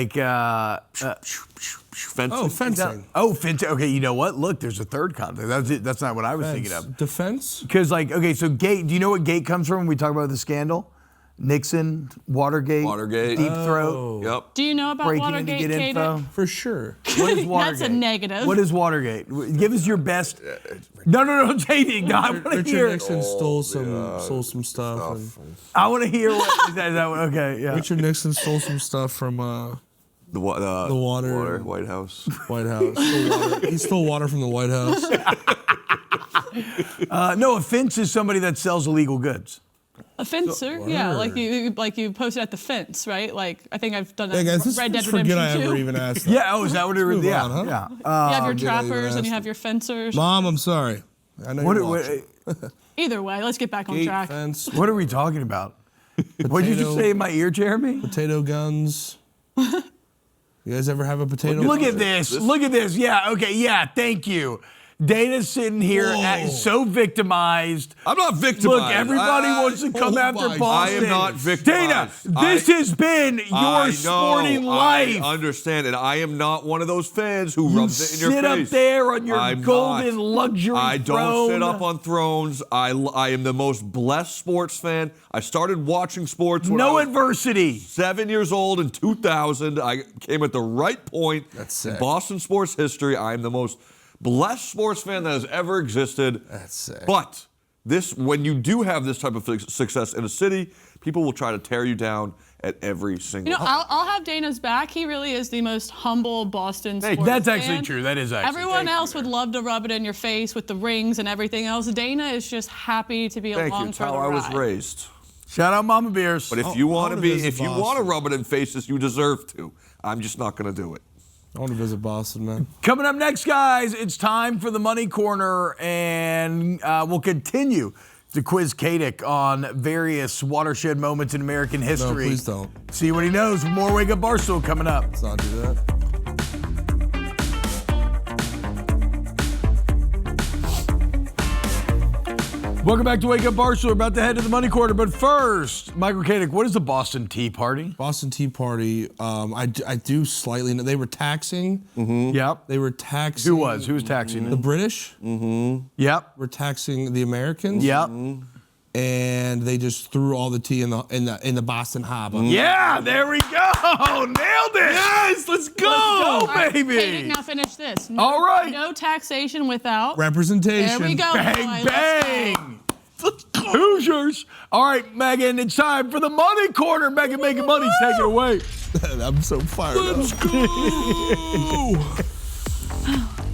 Fencing. Fencing. Okay, you know what? Look, there's a third context. That's not what I was thinking of. Defense? Because, so gate, do you know what gate comes from when we talk about the scandal? Nixon, Watergate, Deep Throat. Yep. Do you know about Breaking Watergate, in to get info? For sure. What is Watergate? That's a negative. What is Watergate? Give us your best. No, JD. No, I want to hear. Richard Nixon stole some stuff. I want to hear what. Is that okay, yeah. Richard Nixon stole some stuff from the water. White House. White House. He stole water from the White House. No, a fence is somebody that sells illegal goods. A fencer, yeah, like you posted at the fence, right? Like I think I've done that. Hey guys, Red Dead forget Redemption I 2. ever even asked that. Yeah, is that what it was? Yeah, on, huh? Yeah. You have your trappers and you have your fencers. Mom, I'm sorry. I know you're watching. Either way, let's get back on track. Fence, what are we talking about? What did you just say in my ear, Jeremy? Potato guns. You guys ever have a potato? Look at this. Look at this. Yeah. Okay. Yeah. Thank you. Dana's sitting here so victimized. I'm not victimized. Look, everybody wants to come after Boston. I am not victimized. Dana, this has been your sporting life. I understand it. I am not one of those fans who rubs it in your face. Sit up there on your golden luxury throne. I don't sit up on thrones. I am the most blessed sports fan. I started watching sports when I was adversity. 7 years old in 2000. I came at the right point in Boston sports history. I am the most blessed sports fan that has ever existed. That's sick. But when you do have this type of success in a city, people will try to tear you down at every single. I'll have Dana's back. He really is the most humble Boston sports That's fan. actually true. That is actually. Everyone else would love to rub it in your face with the rings and everything else. Dana is just happy to be Thank you. along It's for the how I ride. was raised. Shout out Mama Beers. But if you want to visit if you want to Boston. rub it in faces, you deserve to. I'm just not going to do it. I want to visit Boston, man. Coming up next, guys, it's time for the Money Corner, and we'll continue to quiz Katic on various watershed moments in American No, history. please don't. See what he knows. More Wake Up Barstool coming up. Let's not do that. Welcome back to Wake Up Barstool. We're about to head to the Money Corner, but first, Michael Katic, what is the Boston Tea Party? Boston Tea Party, I do slightly know. They were taxing. Yep. They were taxing. Who was? Who was taxing The it? British Yep. were taxing the Americans. Yep. And they just threw all the tea in the Boston Harbor. Yeah, there we go. Nailed it. Yes, let's go. All right, baby. Katic, now finish this. No, All right. No taxation without. Representation. There we go. Bang, boy. Let's go. bang. Hoosiers. All right, Megan, it's time for the Money Corner. Megan Makin Money, take it away. I'm so fired up.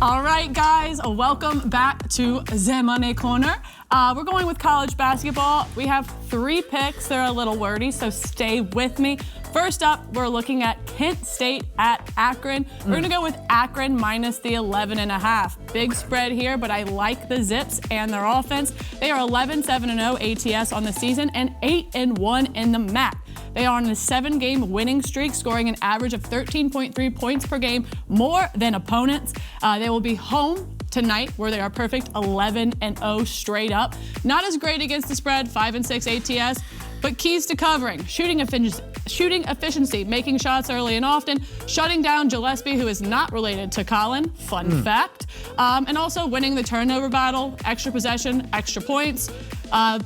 All right, guys, welcome back to the Money Corner. We're going with college basketball. We have 3 picks. They're a little wordy, so stay with me. First up, we're looking at Kent State at Akron. We're going to go with Akron minus the 11.5. Big spread here, but I like the Zips and their offense. They are 11-7-0 ATS on the season and 8-1 in the MAC. They are on a 7-game winning streak, scoring an average of 13.3 points per game, more than opponents. They will be home tonight, where they are perfect 11-0 straight up. Not as great against the spread, 5-6 ATS, but keys to covering: shooting efficiency, making shots early and often, shutting down Gillespie, who is not related to Colin, fun fact, and also winning the turnover battle, extra possession, extra points.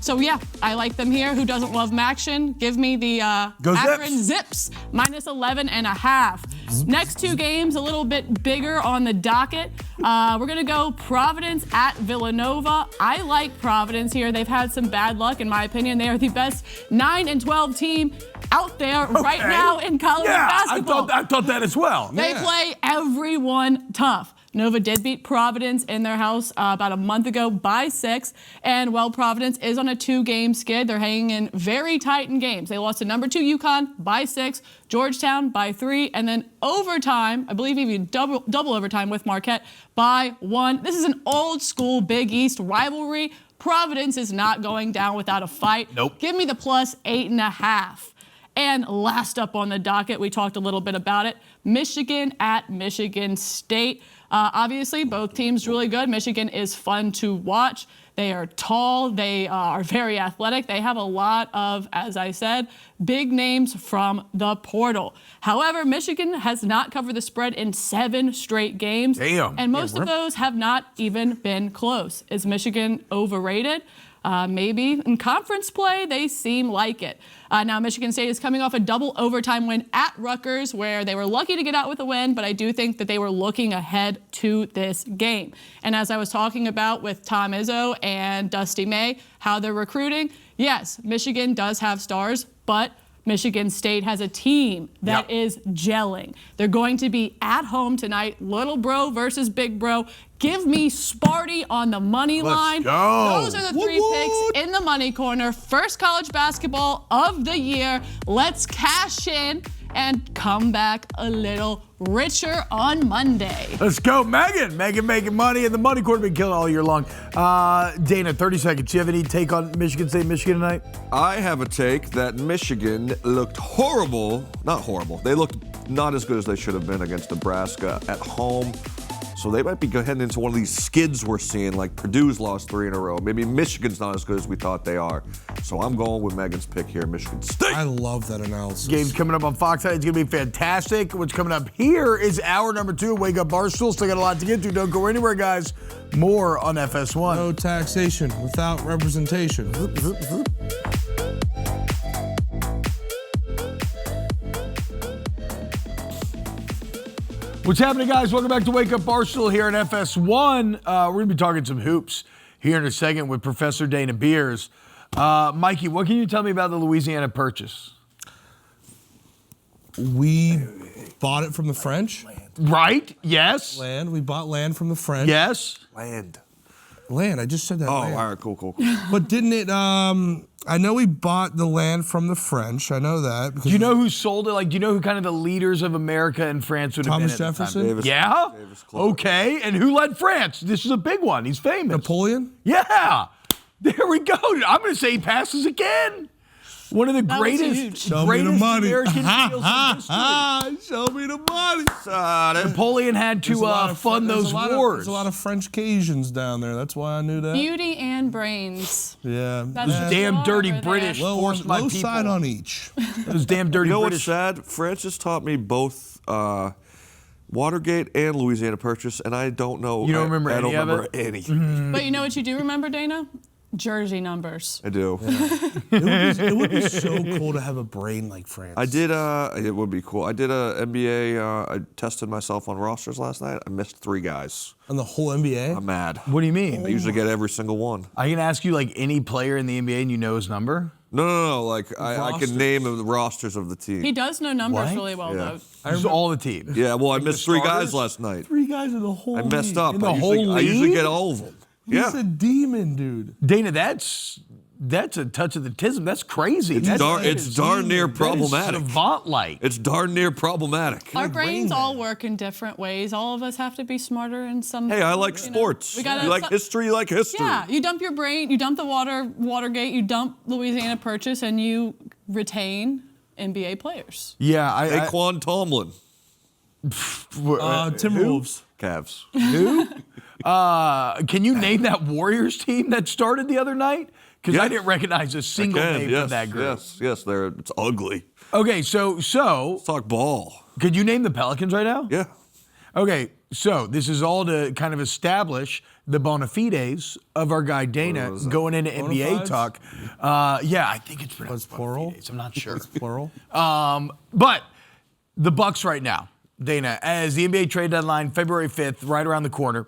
So yeah, I like them here. Who doesn't love Maction? Give me the Go Akron Zips minus 11.5. Next 2 games, a little bit bigger on the docket. We're gonna go Providence at Villanova. I like Providence here. They've had some bad luck, in my opinion. They are the best 9-12 team out there right now in college basketball. I thought that as well. They play everyone tough. Nova did beat Providence in their house about a month ago by 6. And while Providence is on a 2-game skid, they're hanging in very tight in games. They lost to number 2 UConn by 6, Georgetown by 3, and then overtime, I believe even double overtime with Marquette by 1. This is an old school Big East rivalry. Providence is not going down without a fight. Nope. Give me the plus 8.5. And last up on the docket, we talked a little bit about it, Michigan at Michigan State. Obviously, both teams really good. Michigan is fun to watch. They are tall. They are very athletic. They have a lot of, as I said, big names from the portal. However, Michigan has not covered the spread in 7 straight games. Damn. And most of those have not even been close. Is Michigan overrated? Maybe. In conference play, they seem like it. Now, Michigan State is coming off a double overtime win at Rutgers, where they were lucky to get out with a win, but I do think that they were looking ahead to this game. And as I was talking about with Tom Izzo and Dusty May, how they're recruiting, yes, Michigan does have stars, but Michigan State has a team that is gelling. They're going to be at home tonight, little bro versus big bro. Give me Sparty on the money line. go. Those are the 3 picks in the Money Corner. First college basketball of the year. Let's cash in and come back a little richer on Monday. Let's go, Megan. Megan Makin Money, and the Money Corner been killing all year long. Dana, 30 seconds. Do you have any take on Michigan State, Michigan tonight? I have a take that Michigan looked horrible. Not horrible. They looked not as good as they should have been against Nebraska at home. So they might be heading into one of these skids we're seeing, like Purdue's lost 3 in a row. Maybe Michigan's not as good as we thought they are. So I'm going with Megan's pick here, Michigan State. I love that analysis. Game's coming up on Fox. It's going to be fantastic. What's coming up here is hour number 2, Wake Up Barstool. Still got a lot to get to. Don't go anywhere, guys. More on FS1. No taxation without representation. What's happening, guys? Welcome back to Wake Up Barstool here on FS1. We're going to be talking some hoops here in a second with Professor Dana Beers. Mikey, what can you tell me about the Louisiana Purchase? We bought it from the French. Right? Yes. Land. We bought land from the French. Yes. Land. Land. I just said that. Oh, land. all right, cool. But didn't it? I know we bought the land from the French. I know that. Do you know who sold it? Like, do you know who kind of the leaders of America and France would have Thomas been at the time? Jefferson? Davis- Yeah? Davis Clark. Okay. And who led France? This is a big one. He's famous. Napoleon? Yeah. There we go. I'm going to say he passes again. One of the That was greatest, huge. Show me the money. American deals in history. Show me the money. Napoleon had to fund those wars. There's a lot of French Cajuns down there. That's why I knew that. Beauty and brains. Yeah. That's Those what damn you are dirty over there. British forced my low people. side on each. Those damn dirty You know what's British. sad? Francis taught me both Watergate and Louisiana Purchase, and I don't know. You don't remember I don't any of remember it? any. But you know what you do remember, Dana? Jersey numbers. I do. It would be so cool to have a brain like France. I did. It would be cool. I did a NBA. I tested myself on rosters last night. I missed 3 guys. On the whole NBA? I'm mad. What do you mean? I usually get every single one. I can ask you like any player in the NBA and you know his number? No. Like I Rosters. can name the rosters of the team. He does know numbers What? really well, Yeah. though. Just all the teams. Yeah. Well, I missed 3 starters? guys last night. 3 guys in the whole I messed league. up. In the I whole usually league? get all of them. He's a demon, dude. Dana, that's a touch of the tism. That's crazy. It's darn near problematic. Savant-like. It's darn near problematic. Our brains all work in different ways. All of us have to be smarter in some. Hey, I like you know. sports. We gotta- You like history, you like history. Yeah, you dump your brain, you dump the Watergate, you dump Louisiana Purchase, and you retain NBA players. Yeah, Saquon Tomlin. Timberwolves. Cavs. Can you name that Warriors team that started the other night? Because I Yeah. didn't recognize a single name yes, from that group. Yes, it's ugly. Okay, so Let's talk ball. could you name the Pelicans right now? Yeah. Okay, so this is all to kind of establish the bona fides of our guy Dana going into NBA fides? talk. Yeah, I think it's pronounced bona plural? fides. I'm not sure. Plural. But the Bucks right now, Dana, as the NBA trade deadline, February 5th, right around the corner,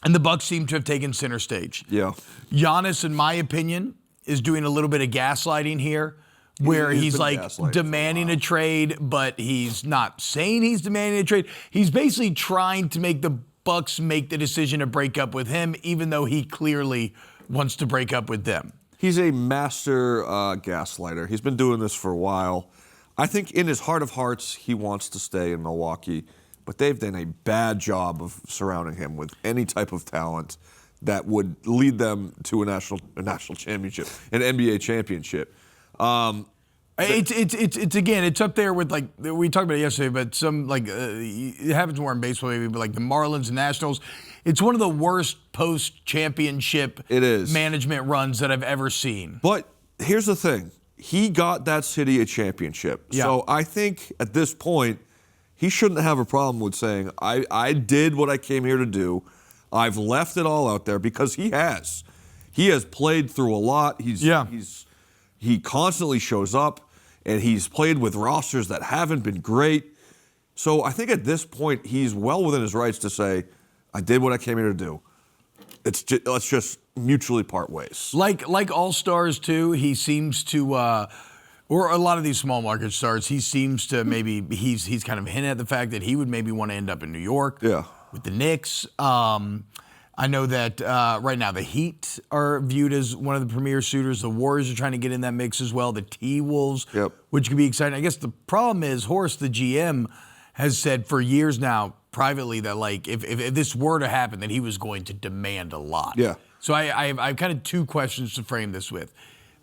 and the Bucks seem to have taken center stage. Yeah. Giannis, in my opinion, is doing a little bit of gaslighting here, where He's he's been like gaslighting for a demanding a trade, but he's not saying he's demanding a trade. He's basically trying to make the Bucks make the decision to break up with him, even though he clearly wants to break up with them. He's a master gaslighter. He's been doing this for a while. I think in his heart of hearts, he wants to stay in Milwaukee, but they've done a bad job of surrounding him with any type of talent that would lead them to a national championship, an NBA championship. It's again, it's up there with, like, we talked about it yesterday, but some, like, it happens more in baseball maybe, but like the Marlins and Nationals, it's one of the worst post-championship management runs that I've ever seen. But here's the thing. He got that city a championship. Yeah. So I think at this point, he shouldn't have a problem with saying, I did what I came here to do. I've left it all out there, because he has. He has played through a lot. He constantly shows up, and he's played with rosters that haven't been great. So I think at this point, he's well within his rights to say, I did what I came here to do. Let's just mutually part ways. Like all-stars, too, he seems to, or a lot of these small market stars, he seems to maybe, he's kind of hinted at the fact that he would maybe want to end up in New York with the Knicks. I know that right now the Heat are viewed as one of the premier suitors. The Warriors are trying to get in that mix as well. The T-Wolves, which could be exciting. I guess the problem is Horace, the GM, has said for years now privately that, like, if this were to happen, that he was going to demand a lot. Yeah. So I have kind of 2 questions to frame this with.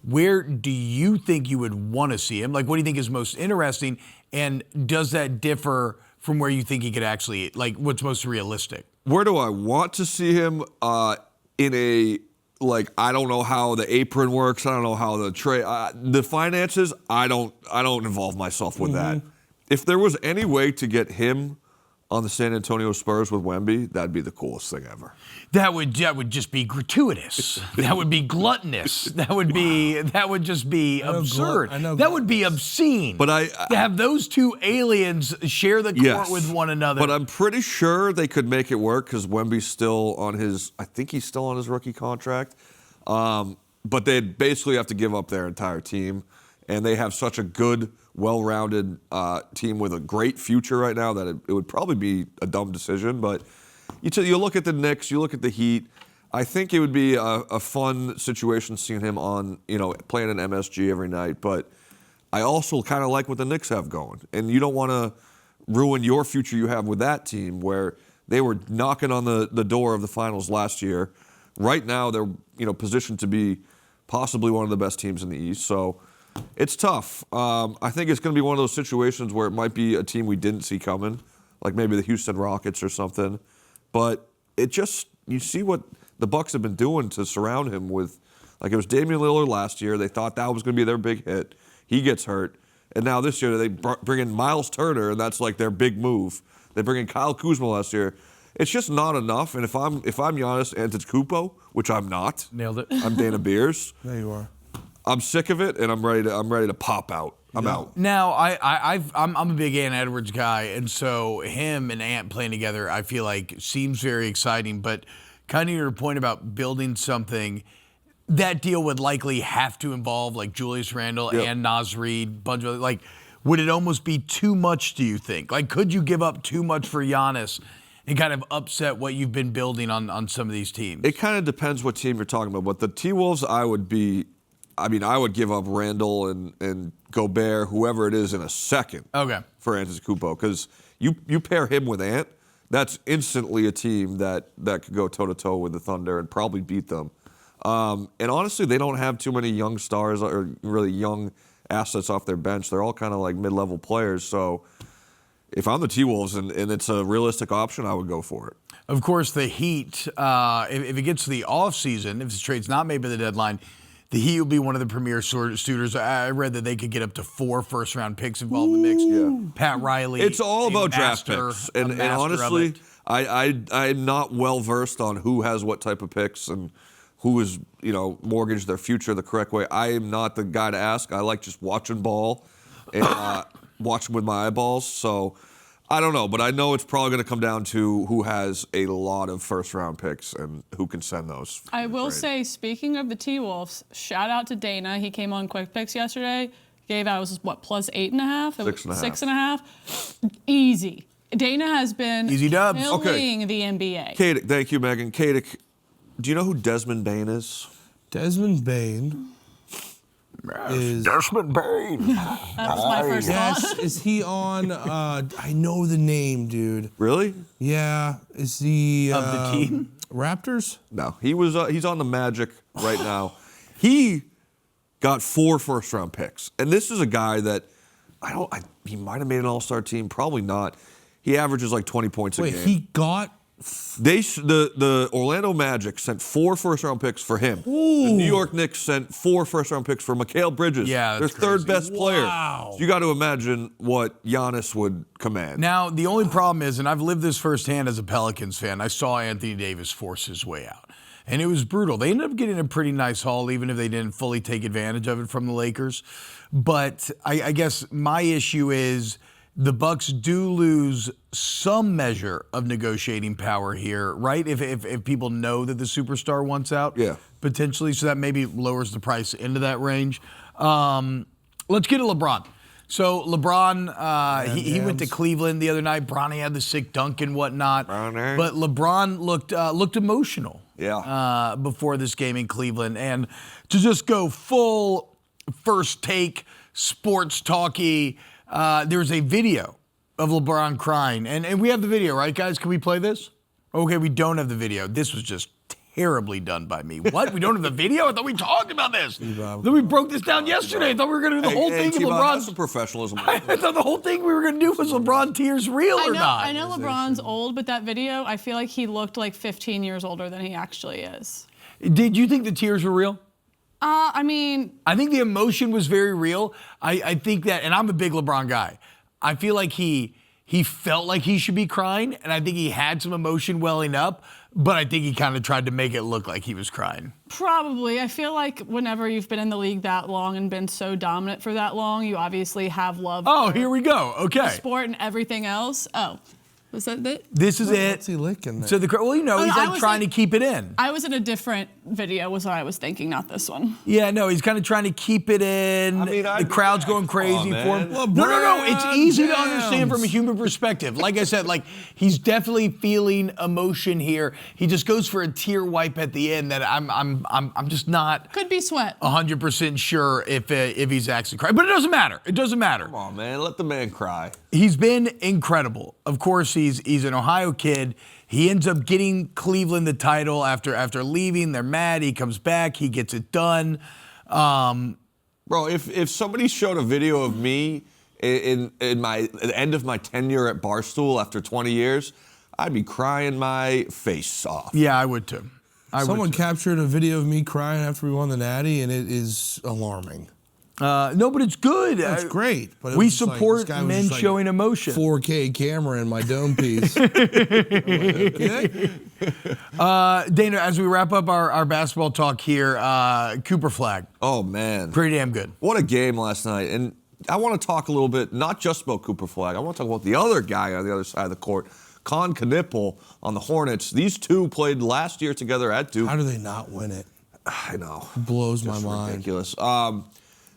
Where do you think you would want to see him? Like, what do you think is most interesting? And does that differ from where you think he could actually, like, what's most realistic? Where do I want to see him? In a, like, I don't know how the apron works. I don't know how the trade, the finances. I don't involve myself with that. If there was any way to get him on the San Antonio Spurs with Wemby, that'd be the coolest thing ever. That would just be gratuitous. That would be gluttonous. That would just be absurd. That would be obscene. But to have those two aliens share the court with one another. But I'm pretty sure they could make it work because Wemby's still on his. I think he's still on his rookie contract. But they'd basically have to give up their entire team, and they have such a good, well-rounded team with a great future right now that it would probably be a dumb decision. But you look at the Knicks, you look at the Heat. I think it would be a fun situation seeing him on, playing an MSG every night. But I also kind of like what the Knicks have going, and you don't want to ruin your future you have with that team where they were knocking on the door of the finals last year. Right now, they're positioned to be possibly one of the best teams in the East. So it's tough. I think it's going to be one of those situations where it might be a team we didn't see coming, like maybe the Houston Rockets or something. But you see what the Bucks have been doing to surround him with, like it was Damian Lillard last year. They thought that was going to be their big hit. He gets hurt. And now this year they bring in Miles Turner, and that's like their big move. They bring in Kyle Kuzma last year. It's just not enough. And if I'm Giannis Antetokounmpo, which I'm not, nailed it. I'm Dana Beers. There you are. I'm sick of it, and I'm ready to pop out. I'm out. Now, I'm a big Ant Edwards guy, and so him and Ant playing together, I feel like seems very exciting. But kind of your point about building something, that deal would likely have to involve like Julius Randle and Naz Reid, bunch of like. Would it almost be too much? Do you think? Like, could you give up too much for Giannis and kind of upset what you've been building on some of these teams? It kind of depends what team you're talking about. But the T-Wolves, I would give up Randall and Gobert, whoever it is, in a second for Antetokounmpo. Because you pair him with Ant, that's instantly a team that could go toe-to-toe with the Thunder and probably beat them. And honestly, they don't have too many young stars or really young assets off their bench. They're all kind of like mid-level players. So if I'm the T-Wolves and it's a realistic option, I would go for it. Of course, the Heat, if it gets to the offseason, if this trade's not made by the deadline, the Heat will be one of the premier suitors. I read that they could get up to 4 first-round picks involved in the mix. Yeah. Pat Riley. It's all about draft picks. And honestly, I'm not well-versed on who has what type of picks and who is, mortgaged their future the correct way. I am not the guy to ask. I like just watching ball and watching with my eyeballs. So I don't know, but I know it's probably going to come down to who has a lot of first-round picks and who can send those. I will say, speaking of the T-Wolves, shout out to Dana. He came on Quick Picks yesterday. Gave out, plus 8.5? 6.5. 6.5. Easy. Dana has been Easy dubs. killing the NBA. Katic, thank you, Meaghan. Katic, do you know who Desmond Bane is? Desmond Bane is... Desmond Bane. That was my first thought. Yes, is he on... I know the name, dude. Really? Yeah. Is he... Of the team? Raptors? No. He's on the Magic right now. He got 4 first-round picks. And this is a guy that he might have made an all-star team, probably not. He averages like 20 points a game. Wait, he got... The Orlando Magic sent 4 first-round picks for him. Ooh. The New York Knicks sent 4 first-round picks for Mikal Bridges, their third-best player. Wow. So you got to imagine what Giannis would command. Now, the only problem is, and I've lived this firsthand as a Pelicans fan, I saw Anthony Davis force his way out. And it was brutal. They ended up getting a pretty nice haul, even if they didn't fully take advantage of it from the Lakers. But I guess my issue is the Bucks do lose some measure of negotiating power here, right? If people know that the superstar wants out, potentially, so that maybe lowers the price into that range. Let's get to LeBron. So LeBron, he went to Cleveland the other night. Bronny had the sick dunk and whatnot, but LeBron looked emotional. Before this game in Cleveland, and to just go full first take sports talky. There's a video of LeBron crying, and we have the video, right, guys? Can we play this? Okay, we don't have the video. This was just terribly done by me. What? We don't have the video? I thought we talked about this. Then we broke this down yesterday. I thought we were going to do the whole thing of LeBron. That's some professionalism. I thought the whole thing we were going to do was LeBron tears real or not. I know LeBron's old, but that video, I feel like he looked like 15 years older than he actually is. Did you think the tears were real? I think the emotion was very real. I think that, and I'm a big LeBron guy. I feel like he he felt like he should be crying, and I think he had some emotion welling up, but I think he kind of tried to make it look like he was crying. Probably. I feel like whenever you've been in the league that long and been so dominant for that long, you obviously have love Oh, for here we go. Okay. sport and everything else. Oh, was that it? This is it. What's he licking there? So well, you know, he's I like was trying like- to keep it in. I was in a different video was what I was thinking, not this one. Yeah, no, he's kind of trying to keep it in. I mean, the crowd's going crazy for him. No. It's easy to understand from a human perspective. Like I said, like he's definitely feeling emotion here. He just goes for a tear wipe at the end that I'm just not Could be sweat. 100% sure if he's actually crying. But it doesn't matter. It doesn't matter. Come on, man. Let the man cry. He's been incredible. Of course, he's an Ohio kid. He ends up getting Cleveland the title after leaving. They're mad. He comes back. He gets it done. Bro, if somebody showed a video of me in my at the end of my tenure at Barstool after 20 years, I'd be crying my face off. Yeah, I would too. Someone captured a video of me crying after we won the Natty, and it is alarming. No, but it's good. It's great. But it We was just like, support this guy was men just like showing emotion. 4K camera in my dome piece. Okay. Dana, as we wrap up our basketball talk here, Cooper Flagg, Oh, man. pretty damn good. What a game last night. And I want to talk a little bit, not just about Cooper Flagg. I want to talk about the other guy on the other side of the court, Con Knipple on the Hornets. These two played last year together at Duke. How do they not win it? I know. Blows my Just mind. ridiculous.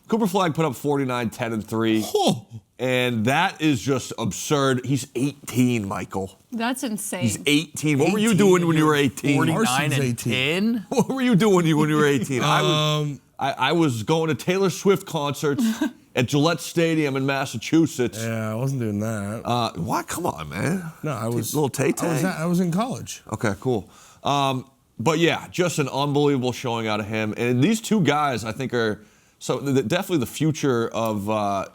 Cooper Flagg put up 49, 10, and 3. Oh. And that is just absurd. He's 18, Michael. That's insane. He's 18. What were you doing when you were 18? 49 Carson's and 18. 10? What were you doing when you were 18? I was going to Taylor Swift concerts at Gillette Stadium in Massachusetts. Yeah, I wasn't doing that. What? Come on, man. No, I was little Tay-Tay. I was in college. Okay, cool. But yeah, just an unbelievable showing out of him. And these two guys, I think, are definitely the future of a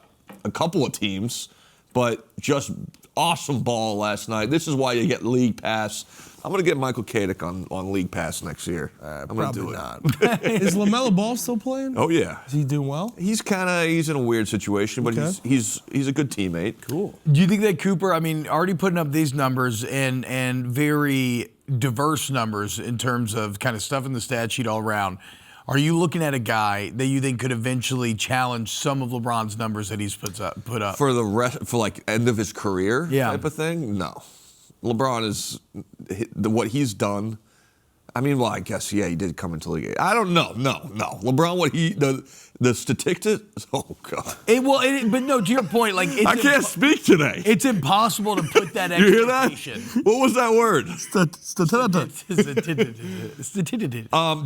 couple of teams. But just awesome ball last night. This is why you get League Pass. I'm going to get Michael Katic on League Pass next year. I'm going to do it. Not. Is LaMelo Ball still playing? Oh yeah. Is he doing well? He's in a weird situation, but Okay. he's a good teammate. Cool. Do you think that Cooper, I mean, already putting up these numbers and very diverse numbers in terms of kind of stuff in the stat sheet all around, are you looking at a guy that you think could eventually challenge some of LeBron's numbers that he's put up? For the rest, for like end of his career type of thing? No. LeBron is what he's done. I mean, well, I guess he did come into the league. I don't know. No. LeBron, the statistics. Oh God. But no, to your point, like I can't speak today. It's impossible to put that You hear that? expectation. What was that word?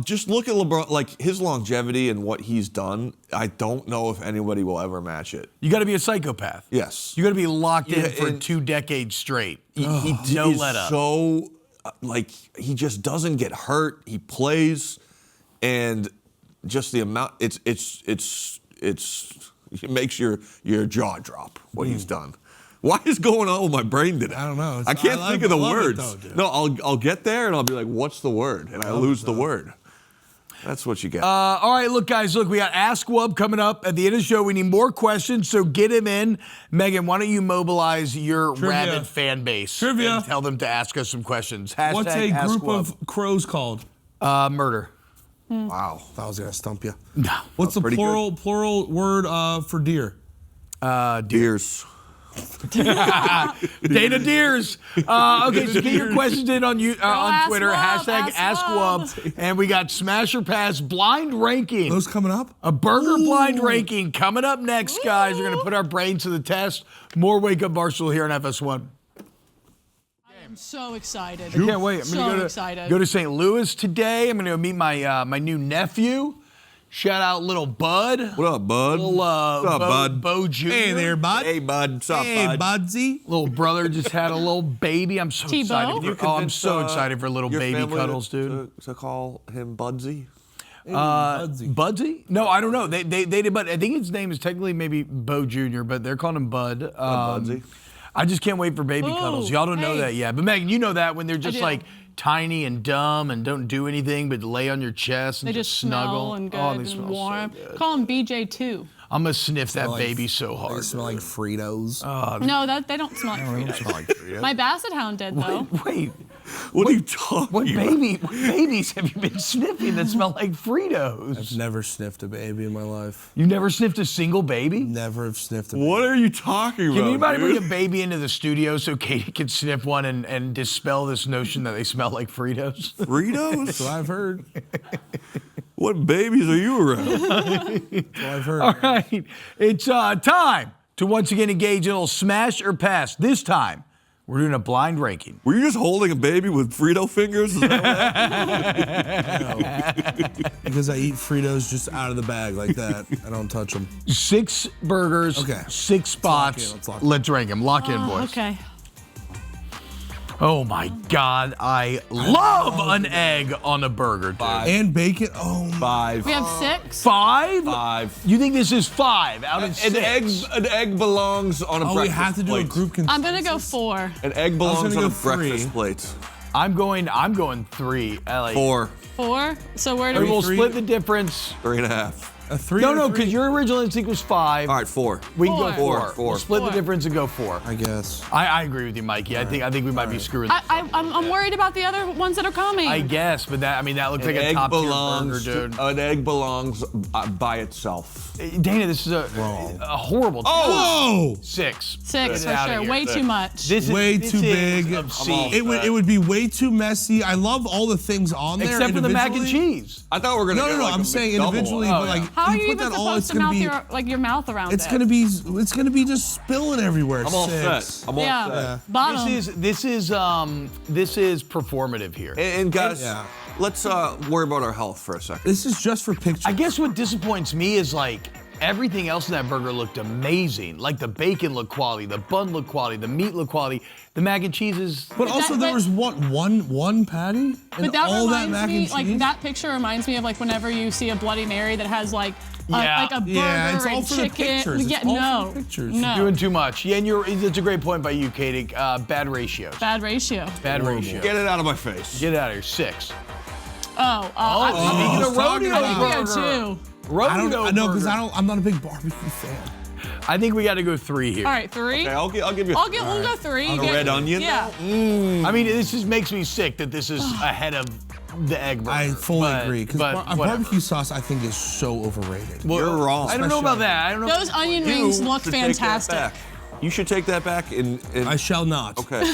Just look at LeBron, like his longevity and what he's done. I don't know if anybody will ever match it. You got to be a psychopath. Yes. You got to be locked in Yeah, for and- 2 decades straight. He no is let up. so he just doesn't get hurt. He plays, and just the amount it makes your jaw drop what he's done. What is going on with my brain today? I don't know. I can't think of the love it words. though, dude. No, I'll get there and I'll be like, what's the word? And I lose the word. That's what you get. All right, look, guys, we got Ask Wub coming up at the end of the show. We need more questions, so get him in. Megan, why don't you mobilize your rabid fan base Trivia. and tell them to ask us some questions. Hashtag What's a Ask group Wub. of crows called? Murder. Wow. Thought I was gonna stump you. No. What's the pretty plural word for deer? Deers. Dana Deers. Okay, so get your questions in on Ask Twitter. Wub, Hashtag Ask AskWub. And we got Smash or Pass blind ranking. Those coming up? A burger blind ranking coming up next, guys. We're going to put our brains to the test. More Wake Up Barstool here on FS1. I'm so excited. I can't wait. I'm so going to excited. go to St. Louis today. I'm going to go meet my new nephew. Shout out little Bud. What up, bud? Little What's up, bud? Bo Jr. Hey there, bud. Hey, bud. What's up, Hey, bud? Budsy. Little brother just had a little baby. I'm so T-Bo? excited. I'm so excited for little your baby family cuddles, dude. To call him Budsy? Budsy? No, I don't know. They did, but I think his name is technically maybe Bo Jr., but they're calling him Bud. Budsy. I just can't wait for baby cuddles. Y'all don't know hey. that yet. But Megan, you know that when they're just do. like tiny and dumb and don't do anything but lay on your chest and They just snuggle. smell and good Oh, they and smell so warm. good. Call him BJ2. I'm gonna sniff that like- baby so They hard. smell like Fritos. No, they don't smell like Fritos. smell like Fritos. My Basset Hound did though. Wait, What are you talking what about? babies have you been sniffing that smell like Fritos? I've never sniffed a baby in my life. You've never sniffed a single baby? Never have sniffed a baby. What are you talking about? Can anybody dude? bring a baby into the studio so Katie can sniff one and dispel this notion that they smell like Fritos? Fritos? That's what I've heard. What babies are you around? That's what I've heard. All right, it's time to once again engage in a little smash or pass. This time, we're doing a blind ranking. Were you just holding a baby with Frito fingers? Is that Because I eat Fritos just out of the bag like that. I don't touch them. 6 burgers, Okay. 6 spots. Let's lock in. Let's rank them. Lock in, boys. Okay. Oh my God, I love an egg on a burger, dude. And bacon. Oh, my. 5. We have 6. 5? 5. You think this is 5 out of 6? An egg belongs on a Oh, breakfast we have to do plate. a group consensus. I'm gonna go 4. An egg belongs gonna on a go 3. breakfast plate. I'm going 3. I like 4. 4. So where do We we? will 3. split the difference. 3.5. A 3 No, or no, 3? because your original instinct was 5. All right, 4. We can go 4. 4. 4. We'll split the 4. difference and go 4. I guess. I agree with you, Mikey. I think we might be screwing. I'm worried about the other ones that are coming. I guess, but that looks like An a egg top tier belongs. burger, dude. An egg belongs by itself. Dana, this is a horrible. Whoa! 6. 6 Get for outta sure. here. Way too much. This is Way this too is big. obscene. It would be way too messy. I love all the things on there. Except for the mac and individually. cheese. I thought we were gonna. No, get no, no. like I'm a saying McDouble individually, on but it. like How are you you put even that all, supposed it's to gonna mouth be. your mouth around It's it? gonna be just spilling everywhere. I'm all 6. set. I'm all Yeah. set. Bottom. This is performative here. And guys, Yeah. let's worry about our health for a second. This is just for pictures. I guess what disappoints me is like everything else in that burger looked amazing. Like the bacon looked quality, the bun looked quality, the meat looked quality, the mac and cheese is. But also there was one patty and But that all that reminds mac me, and cheese. like that picture reminds me of like whenever you see a Bloody Mary that has like Yeah. like a burger Yeah, it's all and for the chicken. pictures. It's Yeah, all no, for the pictures. no. Doing too much. Yeah, and it's a great point by you, Katic. Bad ratios. Bad ratio. Bad ratio. Get it out of my face. Get out of here. 6. Oh, Speaking of rodeo I think we go burger. 2. Rodeo I know because burger. I'm not a big barbecue fan. I think we got to go 3 here. All right, 3. Okay, I'll give you. We'll go 3. On a red onion? Yeah. I mean, this just makes me sick that this is ahead of the egg burger. I fully But- agree because but whatever. barbecue sauce I think is so overrated. Well, You're wrong. I don't know about that. I don't know. Those onion You rings look should take that fantastic. back. You should take that back in I shall not. Okay.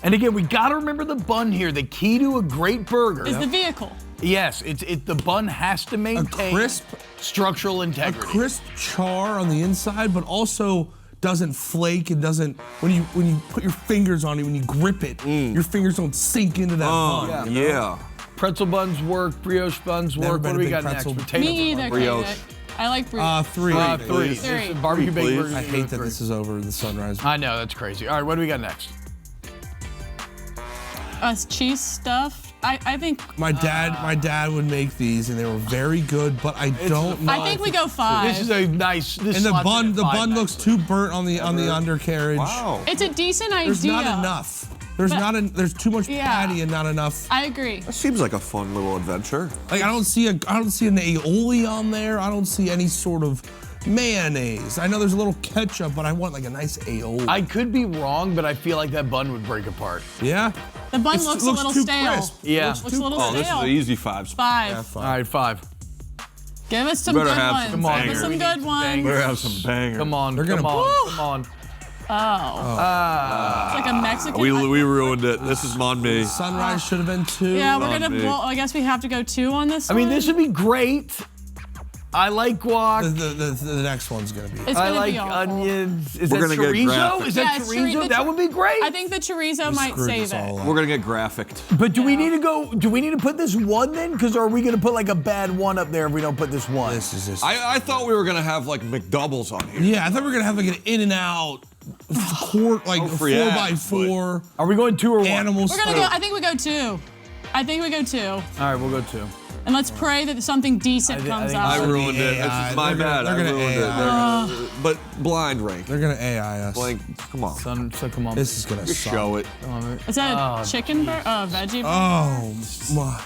And again, we got to remember the bun here. The key to a great burger. Is the vehicle. Yes, the bun has to maintain crisp- structural A integrity. crisp char on the inside, but also doesn't flake and doesn't when you put your fingers on it, when you grip it, your fingers don't sink into that bun. you know? Yeah. Pretzel buns work. Brioche buns Never work. been What a do we big got pretzel. next? Potato Me either, Brioche. Katic. I like brioche. 3. 3. Please. Three. Barbecue baked Please. burgers. I hate that this is over the sunrise. I know, that's crazy. All right, what do we got next? Cheese stuff. I think. My dad would make these and they were very good, but I don't know. I think we go 5. This is a nice. This and the slots in bun at 5 looks nicely. too burnt on the undercarriage. Wow. It's a decent idea. There's not enough. There's too much Yeah. patty and not enough. I agree. That seems like a fun little adventure. Like I don't see an aioli on there. I don't see any sort of mayonnaise. I know there's a little ketchup, but I want like a nice aioli. I could be wrong, but I feel like that bun would break apart. Yeah. The bun It looks a little too stale. crisp. Yeah. Looks a little Oh, this is stale. an easy 5 spot. 5. All right, 5. Give us some Better good have ones. some Come on, Give us some we good need ones. bangers. Better have some bangers. Come on, They're gonna- come on, come on. It's like a Mexican. We ruined it. This is on me. Sunrise should have been 2. yeah, we're on gonna. me. Well, I guess we have to go 2 on this. I mean, one. this would be great. I like guac. The next one's gonna be. It's I gonna like be awful. onions. Is We're that gonna get chorizo? graphic. Is that Yeah, chorizo? That would be great. I think the chorizo might Screwed save this all it. up. We're gonna get graphic. But do we need to go? Do we need to put this one then? Because are we gonna put like a bad one up there if we don't put this one? This is just. I thought we were gonna have like McDoubles on here. Yeah, I thought we were gonna have like an In-N-Out quart, like Oh, a free 4x4 Are we going 2 or 1? animal We're gonna go. I think we go 2. I think we go 2. All right, we'll go 2. And let's pray that something decent I comes think out. I so. ruined it. This AI. is my They're gonna- bad. I they're gonna ruined AI. it. But blind rank. They're gonna AI us. Like, come on. So come on. This is gonna Just suck. show it. Is that a chicken burger? Oh, veggie burger? Oh my.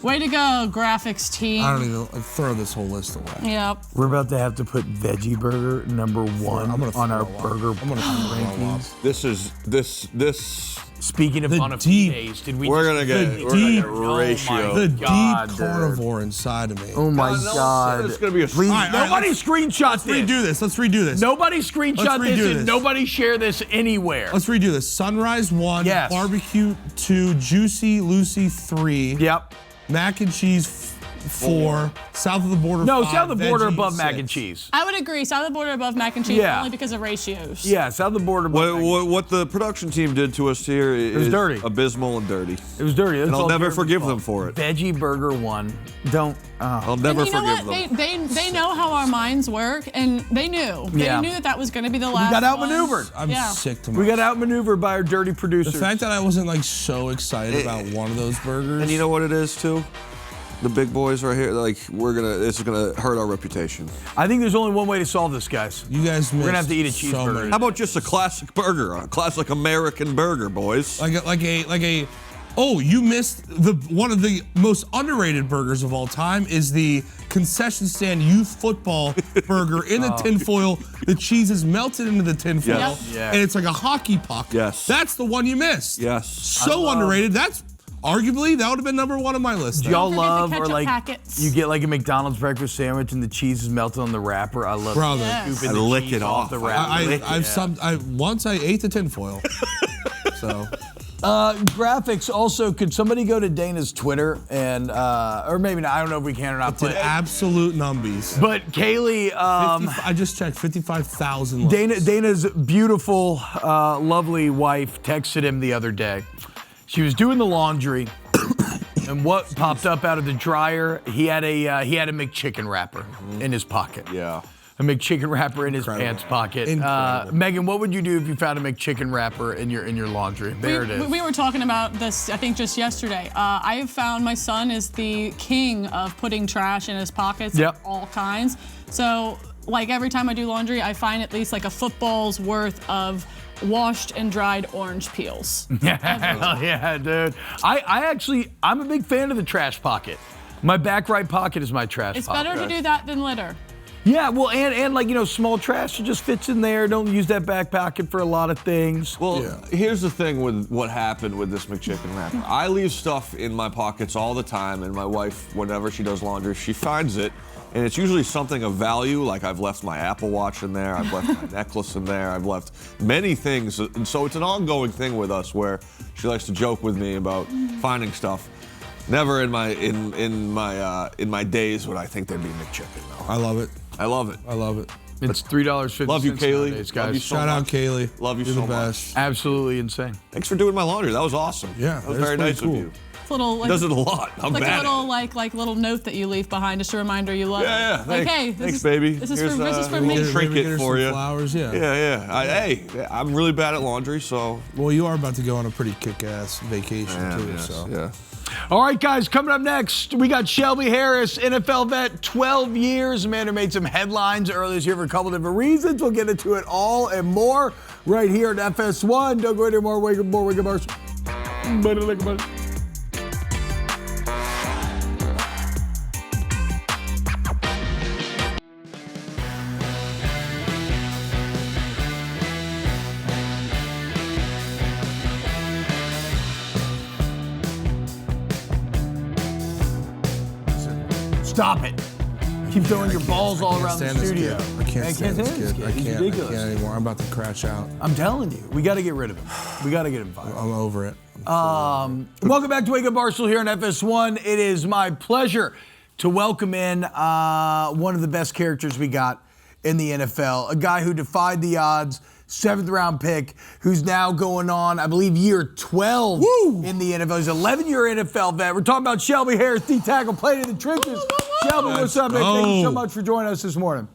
Way to go, graphics team. I don't even throw this whole list away. Yep. We're about to have to put Veggie Burger number 1 on our burger rankings. This. Speaking of The undefeated deep- days, did we? We're gonna get ratio. The God, deep dude. carnivore inside of me. Oh my No, God! it's gonna be a. Please, All right, nobody let's- screenshot this. Let's redo this. Nobody screenshot Let's redo this, and this. nobody share this anywhere. Let's redo this. Sunrise 1, Yes. barbecue 2, juicy Lucy 3, Yep. mac and cheese 4, south of the border. No, 5, south of the border veggie, above mac and 6. cheese. I would agree. South of the border above mac and cheese Yeah. only because of ratios. Yeah, south of the border above mac and cheese. What the production team did to us here is dirty. abysmal and dirty. It was dirty. That's And I'll all never Jeremy's forgive fault. them for it. Veggie Burger 1. Don't. I'll And never you know forgive what? them. They know how our minds work, and they knew. Yeah. They knew that was going to be the last. got one. outmaneuvered. I'm Yeah. sick to my We got outmaneuvered by our dirty The producers. fact that I wasn't like so excited about one of those burgers. And you know what it is too? The big boys right here, like this is gonna hurt our reputation. I think there's only one way to solve this, guys. you guys missed We're gonna have to eat a so cheeseburger. many. How about just a classic burger, a classic American burger, boys? like a oh, you missed the one of the most underrated burgers of all time is the concession stand youth football burger in the tinfoil. The cheese is melted into the tinfoil, Yes. Yeah. and it's like a hockey puck. Yes. That's the one you missed. Yes. So underrated. That's arguably that would have been number 1 on my list. Do y'all Don't forget the love or ketchup like packets. you get like a McDonald's breakfast sandwich and the cheese is melted on the wrapper? I love Brother. Yes. scooping I the lick cheese it off. the wrapper. Once I ate the tinfoil. So Graphics also, could somebody go to Dana's Twitter and or maybe not, I don't know if we can or not, did absolute numbies. but Kaylee, I just checked 55,000. Dana's beautiful, lovely wife texted him the other day. She was doing the laundry, and what popped up out of the dryer? He had a McChicken wrapper in his pocket. Yeah. A McChicken wrapper in his pants pocket. Incredible. Megan, what would you do if you found a McChicken wrapper in your laundry? There it is. We were talking about this, I think, just yesterday. I have found my son is the king of putting trash in his pockets, Yep. of all kinds. So, like every time I do laundry, I find at least like a football's worth of washed and dried orange peels. Hell yeah, dude. I'm a big fan of the trash pocket. My back right pocket is my trash It's pocket. better to do that than litter. Yeah, well, and like, small trash, it just fits in there. Don't use that back pocket for a lot of things. Well, here's the thing with what happened with this McChicken wrapper. I leave stuff in my pockets all the time, and my wife, whenever she does laundry, she finds it, and it's usually something of value, like I've left my Apple Watch in there, I've left my necklace in there, I've left many things, and so it's an ongoing thing with us where she likes to joke with me about finding stuff. Never in my days would I think there'd be McChicken though. I love it. I love it. I love it. It's $3.50. Love you, Kaylee. Nowadays, guys. Love you so Shout out much. Kaylee. Love you You're so the much. best. Absolutely insane. Thanks for doing my laundry. That was awesome. Yeah, that was that's very pretty nice cool. of you. It's a little like, Does it a lot. I'm like bad a little at it. like little note that you leave behind, just a reminder you love it. Yeah, Like, thanks. hey, this Thanks, is, baby. This is Here's, for a me. little trinket Maybe get her for some you. Flowers, yeah. Hey, I'm really bad at laundry, so. Well, you are about to go on a pretty kick-ass vacation too, yes, so. yeah. All right, guys, coming up next, we got Shelby Harris, NFL vet, 12 years. Man who made some headlines earlier this year for a couple different reasons. We'll get into it all and more right here at FS1. Don't go anymore. Wake up, Barstool. Stop it. Keep throwing your balls all around the Stand this studio. kid. I can't stand this kid. I He's can't ridiculous. anymore. I'm about to crash out. I'm telling you, we got to get rid of him. We got to get him fired. I'm over it. Welcome back to Wake Up Barstool here on FS1. It is my pleasure to welcome in one of the best characters we got in the NFL, a guy who defied the odds, 7th round pick, who's now going on, I believe, year 12 in the NFL. He's an 11-year NFL vet. We're talking about Shelby Harris, D tackle, playing in the trenches. Shelby, what's up, man? Thank you so much for joining us this morning.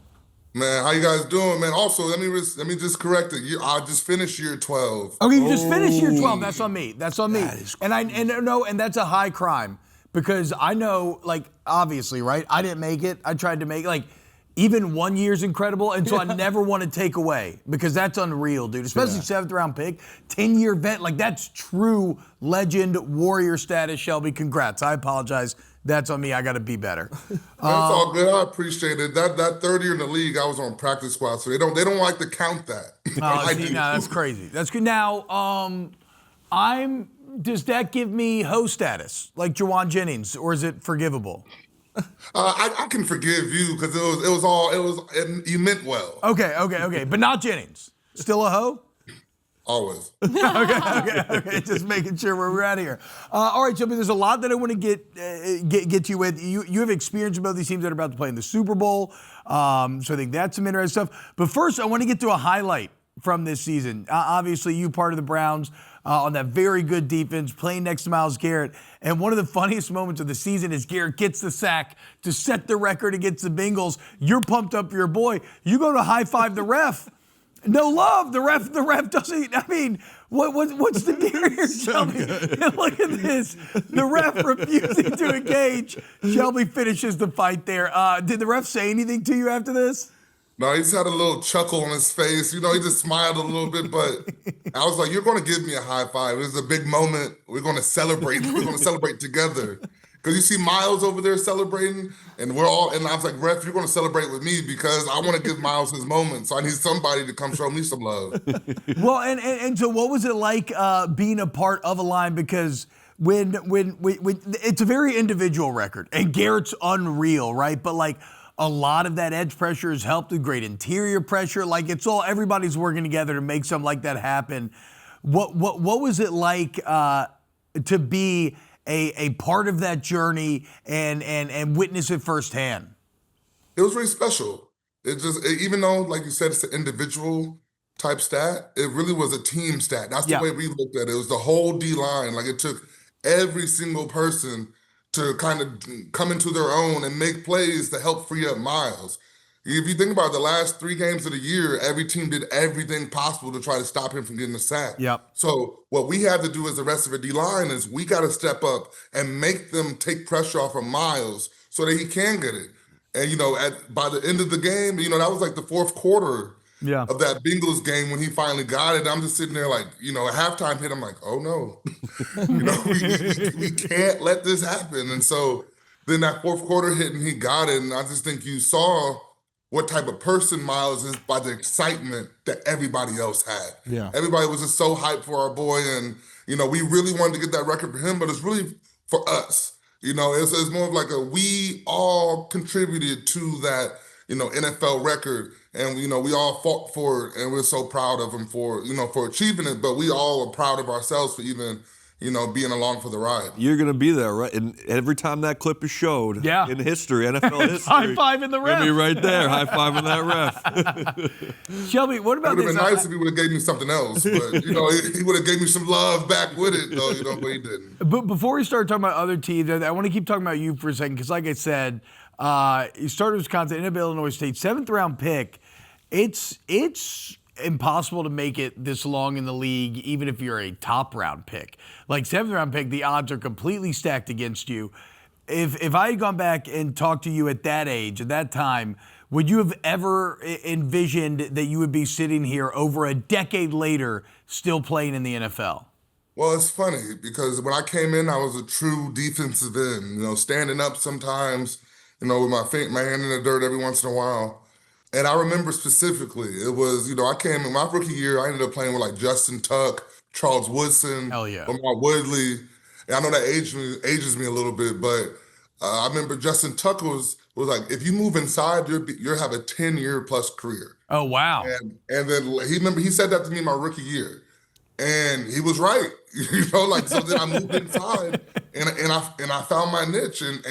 Man, how you guys doing, man? Also, let me just correct it. I just finished year 12. Okay, you just finished year 12. That's on me. That's on me. And that's a high crime because I know, like, obviously, right? I didn't make it. I tried to make it. Like, even 1 year's incredible, and so I never want to take away because that's unreal, dude. Especially 7th round pick, 10-year vet. Like, that's true legend warrior status, Shelby. Congrats. I apologize. That's on me. I got to be better. That's all good. I appreciate it. That third year in the league, I was on practice squad, so they don't like to count that. I do. No, that's crazy. That's good. Now, does that give me host status like Jawan Jennings, or is it forgivable? I can forgive you because you meant well. Okay, but not Jennings. Still a hoe? Always. Okay. Just making sure we're out of here. All right, Shelby, there's a lot that I want to get to you with. You have experience with both these teams that are about to play in the Super Bowl, so I think that's some interesting stuff. But first, I want to get to a highlight from this season. Obviously, you part of the Browns on that very good defense, playing next to Myles Garrett. And one of the funniest moments of the season is Garrett gets the sack to set the record against the Bengals. You're pumped up for your boy. You go to high-five the ref. No love. The ref doesn't. I mean, what's the deal here, Shelby? Look at this. The ref refusing to engage. Shelby finishes the fight there. Did the ref say anything to you after this? No, he just had a little chuckle on his face. He just smiled a little bit, but I was like, you're going to give me a high five. It was a big moment. We're going to celebrate. We're going to celebrate together. Because you see Myles over there celebrating, and I was like, ref, you're going to celebrate with me because I want to give Myles his moment. So I need somebody to come show me some love. Well, and so what was it like being a part of a line? Because when it's a very individual record, and Garrett's unreal, right? But like, a lot of that edge pressure has helped with great interior pressure. Like everybody's working together to make something like that happen. What was it like to be a part of that journey and witness it firsthand? It was really special. Even though, like you said, it's an individual type stat, it really was a team stat. That's the way we looked at it. It was the whole D-line. Like it took every single person to kind of come into their own and make plays to help free up Myles. If you think about the last 3 games of the year, every team did everything possible to try to stop him from getting a sack. Yep. So what we have to do as the rest of the D-line is we got to step up and make them take pressure off of Myles so that he can get it. And, by the end of the game, that was like the fourth quarter of that Bengals game when he finally got it. I'm just sitting there like, at halftime hit, I'm like, oh no, we can't let this happen. And so then that fourth quarter hit and he got it. And I just think you saw what type of person Myles is by the excitement that everybody else had. Yeah. Everybody was just so hyped for our boy. And, we really wanted to get that record for him, but it's really for us. It's more of like we all contributed to that, NFL record. And, we all fought for it, and we're so proud of him for achieving it. But we all are proud of ourselves for even, being along for the ride. You're going to be there, right? And every time that clip is showed in history, NFL history. High five in the ref. You'll be right there, high five in that ref. Shelby, what about this? It would have been nice if he would have gave me something else. But, he would have gave me some love back with it, though, but he didn't. But before we start talking about other teams, I want to keep talking about you for a second because, like I said, you started Wisconsin, ended up at Illinois State, 7th round pick. It's impossible to make it this long in the league, even if you're a top round pick. Like 7th round pick, the odds are completely stacked against you. If I had gone back and talked to you at that age, at that time, would you have ever envisioned that you would be sitting here over a decade later still playing in the NFL? Well, it's funny because when I came in, I was a true defensive end, standing up sometimes, with my hand in the dirt every once in a while. And I remember specifically, it was, I came in my rookie year, I ended up playing with like Justin Tuck, Charles Woodson, Lamar Woodley. And I know that ages me a little bit, but I remember Justin Tuck was like, if you move inside, you'll have a 10-year plus career. Oh, wow. And then he said that to me my rookie year. And he was right, so then I moved inside and I found my niche and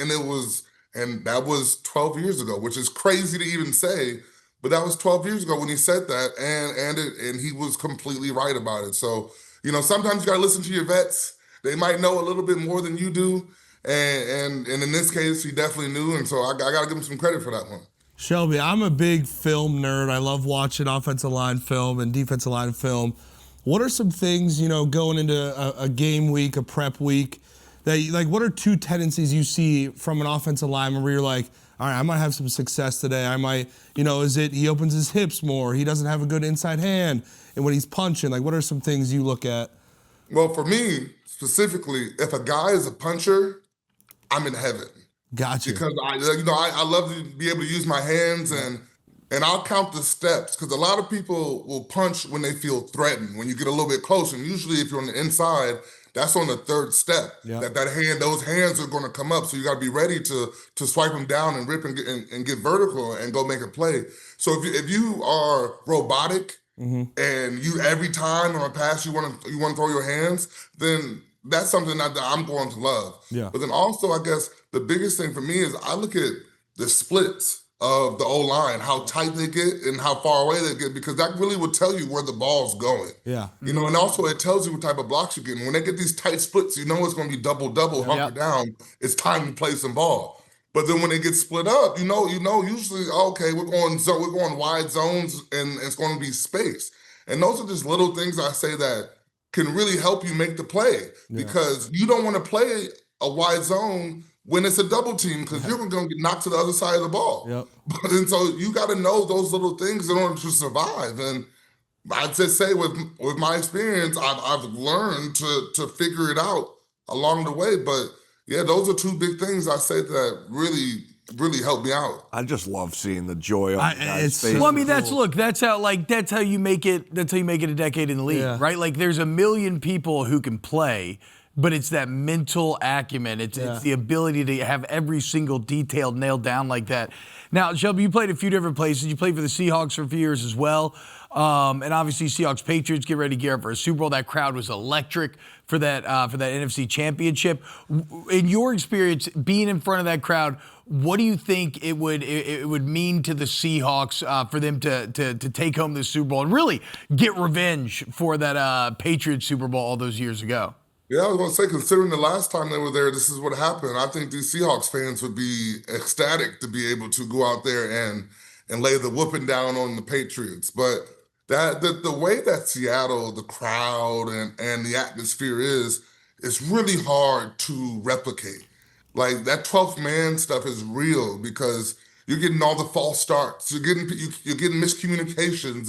that was 12 years ago, which is crazy to even say, but that was 12 years ago when he said that, and he was completely right about it. So, sometimes you got to listen to your vets. They might know a little bit more than you do, and in this case, he definitely knew, and so I got to give him some credit for that one. Shelby, I'm a big film nerd. I love watching offensive line film and defensive line film. What are some things, going into a game week, a prep week, what are 2 tendencies you see from an offensive lineman where you're like, all right, I might have some success today. I might, is it he opens his hips more? He doesn't have a good inside hand. And when he's punching, what are some things you look at? Well, for me, specifically, if a guy is a puncher, I'm in heaven. Gotcha. Because I love to be able to use my hands and I'll count the steps because a lot of people will punch when they feel threatened. When you get a little bit closer, and usually if you're on the inside, that's on the third step. Yeah. Those hands are going to come up, so you got to be ready to swipe them down and rip and get vertical and go make a play. So if you are robotic and you every time on a pass you want to throw your hands, then that's something that I'm going to love. Yeah. But then also, I guess the biggest thing for me is I look at the splits of the O-line, how tight they get and how far away they get, because that really will tell you where the ball's going. Yeah. And also it tells you what type of blocks you're getting. When they get these tight splits, you know it's going to be double, hunker down. It's time to play some ball. But then when they get split up, usually, okay, we're going wide zones and it's going to be space. And those are just little things I say that can really help you make the play because you don't want to play a wide zone when it's a double team because you're going to get knocked to the other side of the ball. Yep. And so you got to know those little things in order to survive. And I'd just say with my experience, I've learned to figure it out along the way. But yeah, those are two big things I say that really helped me out. I just love seeing the joy on the guy's face. Well, I mean, that's how you make it. That's how you make it a decade in the league, right? Like, there's a million people who can play, but it's that mental acumen. It's the ability to have every single detail nailed down like that. Now, Shelby, you played a few different places. You played for the Seahawks for a few years as well. And obviously, Seahawks Patriots get ready to gear up for a Super Bowl. That crowd was electric for that NFC Championship. In your experience, being in front of that crowd, what do you think it would mean to the Seahawks for them to take home the Super Bowl and really get revenge for that Patriots Super Bowl all those years ago? Yeah, I was going to say, considering the last time they were there, this is what happened. I think these Seahawks fans would be ecstatic to be able to go out there and lay the whooping down on the Patriots. But the way that Seattle, the crowd and the atmosphere is, it's really hard to replicate. Like, that 12th man stuff is real because you're getting all the false starts. You're getting miscommunications,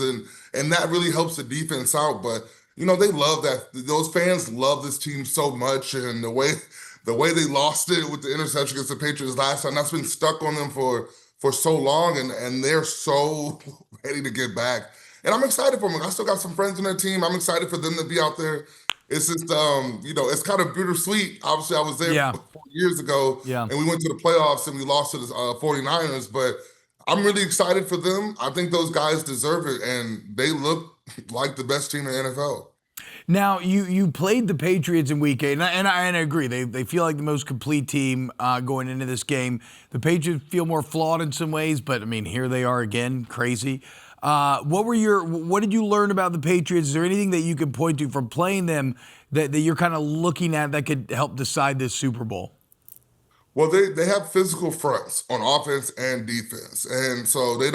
and that really helps the defense out. But they love that. Those fans love this team so much, and the way they lost it with the interception against the Patriots last time, that's been stuck on them for so long, and they're so ready to get back. And I'm excited for them. I still got some friends in their team. I'm excited for them to be out there. It's just, it's kind of bittersweet. Obviously, I was there 4 years ago, and we went to the playoffs and we lost to the 49ers. But I'm really excited for them. I think those guys deserve it, and they look like the best team in the NFL. Now, you played the Patriots in Week 8, and I agree. They feel like the most complete team going into this game. The Patriots feel more flawed in some ways, but, I mean, here they are again, crazy. What did you learn about the Patriots? Is there anything that you could point to from playing them that you're kind of looking at that could help decide this Super Bowl? Well, they have physical fronts on offense and defense, and so they're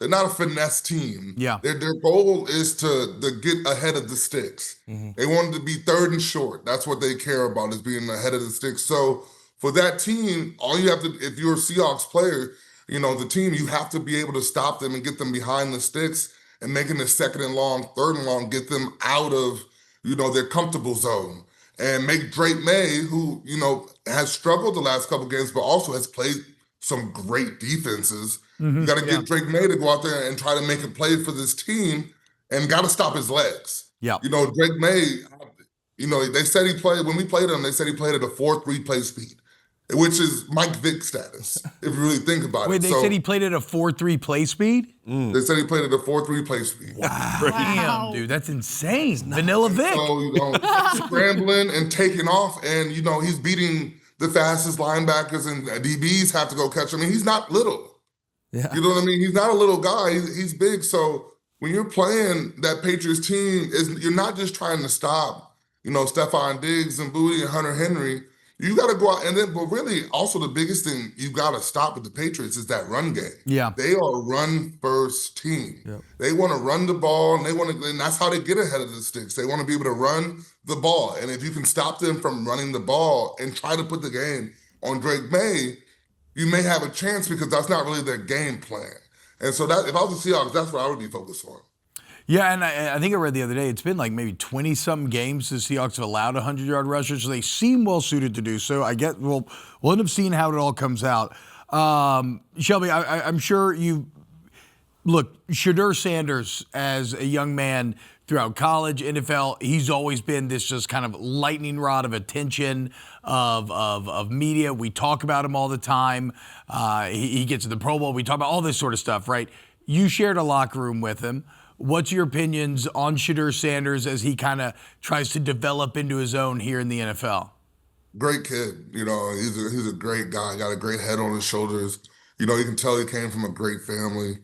not a finesse team. Yeah. Their goal is to get ahead of the sticks. Mm-hmm. They want to be third and short. That's what they care about, is being ahead of the sticks. So for that team, all you have to, if you're a Seahawks player, the team, you have to be able to stop them and get them behind the sticks and making the second and long, third and long, get them out of, their comfortable zone. And make Drake May, who, has struggled the last couple games, but also has played some great defenses. You got to get Drake May to go out there and try to make a play for this team and got to stop his legs. Yeah. Drake May, they said when we played him, they said he played at a 4.3 play speed, which is Mike Vick status, if you really think about it. Wait, they said he played at a 4.3 play speed? They said he played at a 4.3 play speed. Wow. Damn, dude, that's insane. Vanilla Vick. So, scrambling and taking off, and, he's beating the fastest linebackers, and DBs have to go catch him. I mean, he's not little. Yeah. You know what I mean? He's not a little guy. He's big. So when you're playing that Patriots team, you're not just trying to stop, Stephon Diggs and Booty and Hunter Henry. You got to go out, but really also the biggest thing you got to stop with the Patriots is that run game. Yeah. They are a run-first team. Yep. They want to run the ball, and that's how they get ahead of the sticks. They want to be able to run the ball. And if you can stop them from running the ball and try to put the game on Drake May, you may have a chance because that's not really their game plan. And so if I was the Seahawks, that's what I would be focused on. Yeah, and I think I read the other day, it's been like maybe 20-something games the Seahawks have allowed 100-yard rushers, so they seem well-suited to do so. I guess we'll end up seeing how it all comes out. Shelby, I'm sure look, Shedeur Sanders as a young man throughout college, NFL, he's always been this just kind of lightning rod of attention, of media. We talk about him all the time. He gets to the Pro Bowl. We talk about all this sort of stuff, right? You shared a locker room with him. What's your opinions on Shedeur Sanders as he kind of tries to develop into his own here in the NFL? Great kid. He's a great guy. Got a great head on his shoulders. You can tell he came from a great family.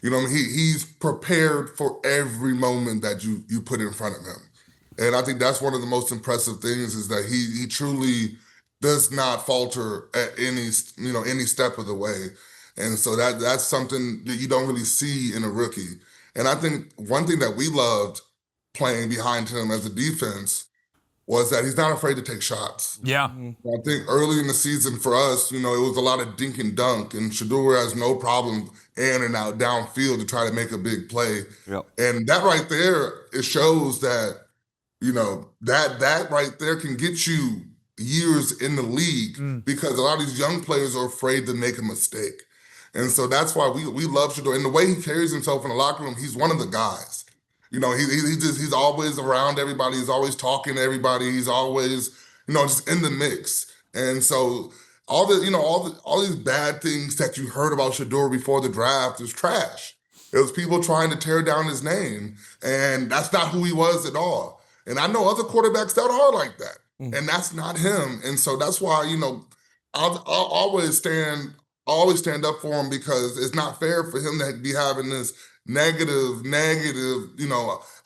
He's prepared for every moment that you put in front of him. And I think that's one of the most impressive things is that he truly does not falter at any step of the way. And so that's something that you don't really see in a rookie. And I think one thing that we loved playing behind him as a defense was that he's not afraid to take shots. Yeah. I think early in the season for us, it was a lot of dink and dunk, and Shedeur has no problem in and out downfield to try to make a big play. Yep. And that right there, it shows that, that right there can get you years in the league because a lot of these young players are afraid to make a mistake. And so that's why we love Shedeur. And the way he carries himself in the locker room, he's one of the guys. He's always around everybody. He's always talking to everybody. He's always, just in the mix. And so all these bad things that you heard about Shedeur before the draft is trash. It was people trying to tear down his name, and that's not who he was at all. And I know other quarterbacks that are like that, and that's not him. And so that's why, I'll always stand up for him because it's not fair for him to be having this negative,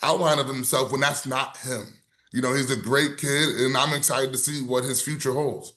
outline of himself when that's not him. He's a great kid, and I'm excited to see what his future holds.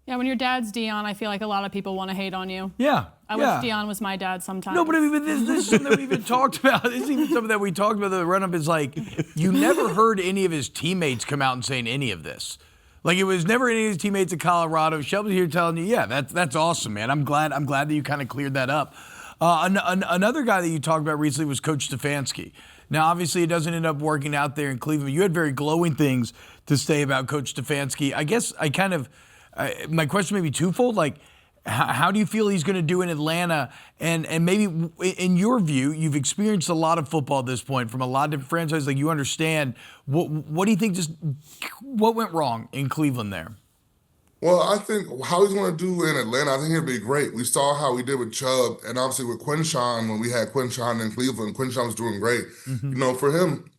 Yeah, when your dad's Dion, I feel like a lot of people want to hate on you. Yeah. I wish Dion was my dad sometimes. No, but this is something that we even talked about. This is even something that we talked about. The run-up is like, you never heard any of his teammates come out and saying any of this. Like, it was never any of his teammates in Colorado. Shelby's here telling you, yeah, that's awesome, man. I'm glad that you kind of cleared that up. Another guy that you talked about recently was Coach Stefanski. Now, obviously, it doesn't end up working out there in Cleveland. You had very glowing things to say about Coach Stefanski. I guess my question may be twofold. Like, how do you feel he's going to do in Atlanta? And maybe in your view, you've experienced a lot of football at this point from a lot of different franchises. Like, you understand. What do you think what went wrong in Cleveland there? Well, I think how he's going to do in Atlanta, I think he'll be great. We saw how he did with Chubb, and obviously with Quinshawn, when we had Quinshawn in Cleveland, Quinshawn was doing great. For him,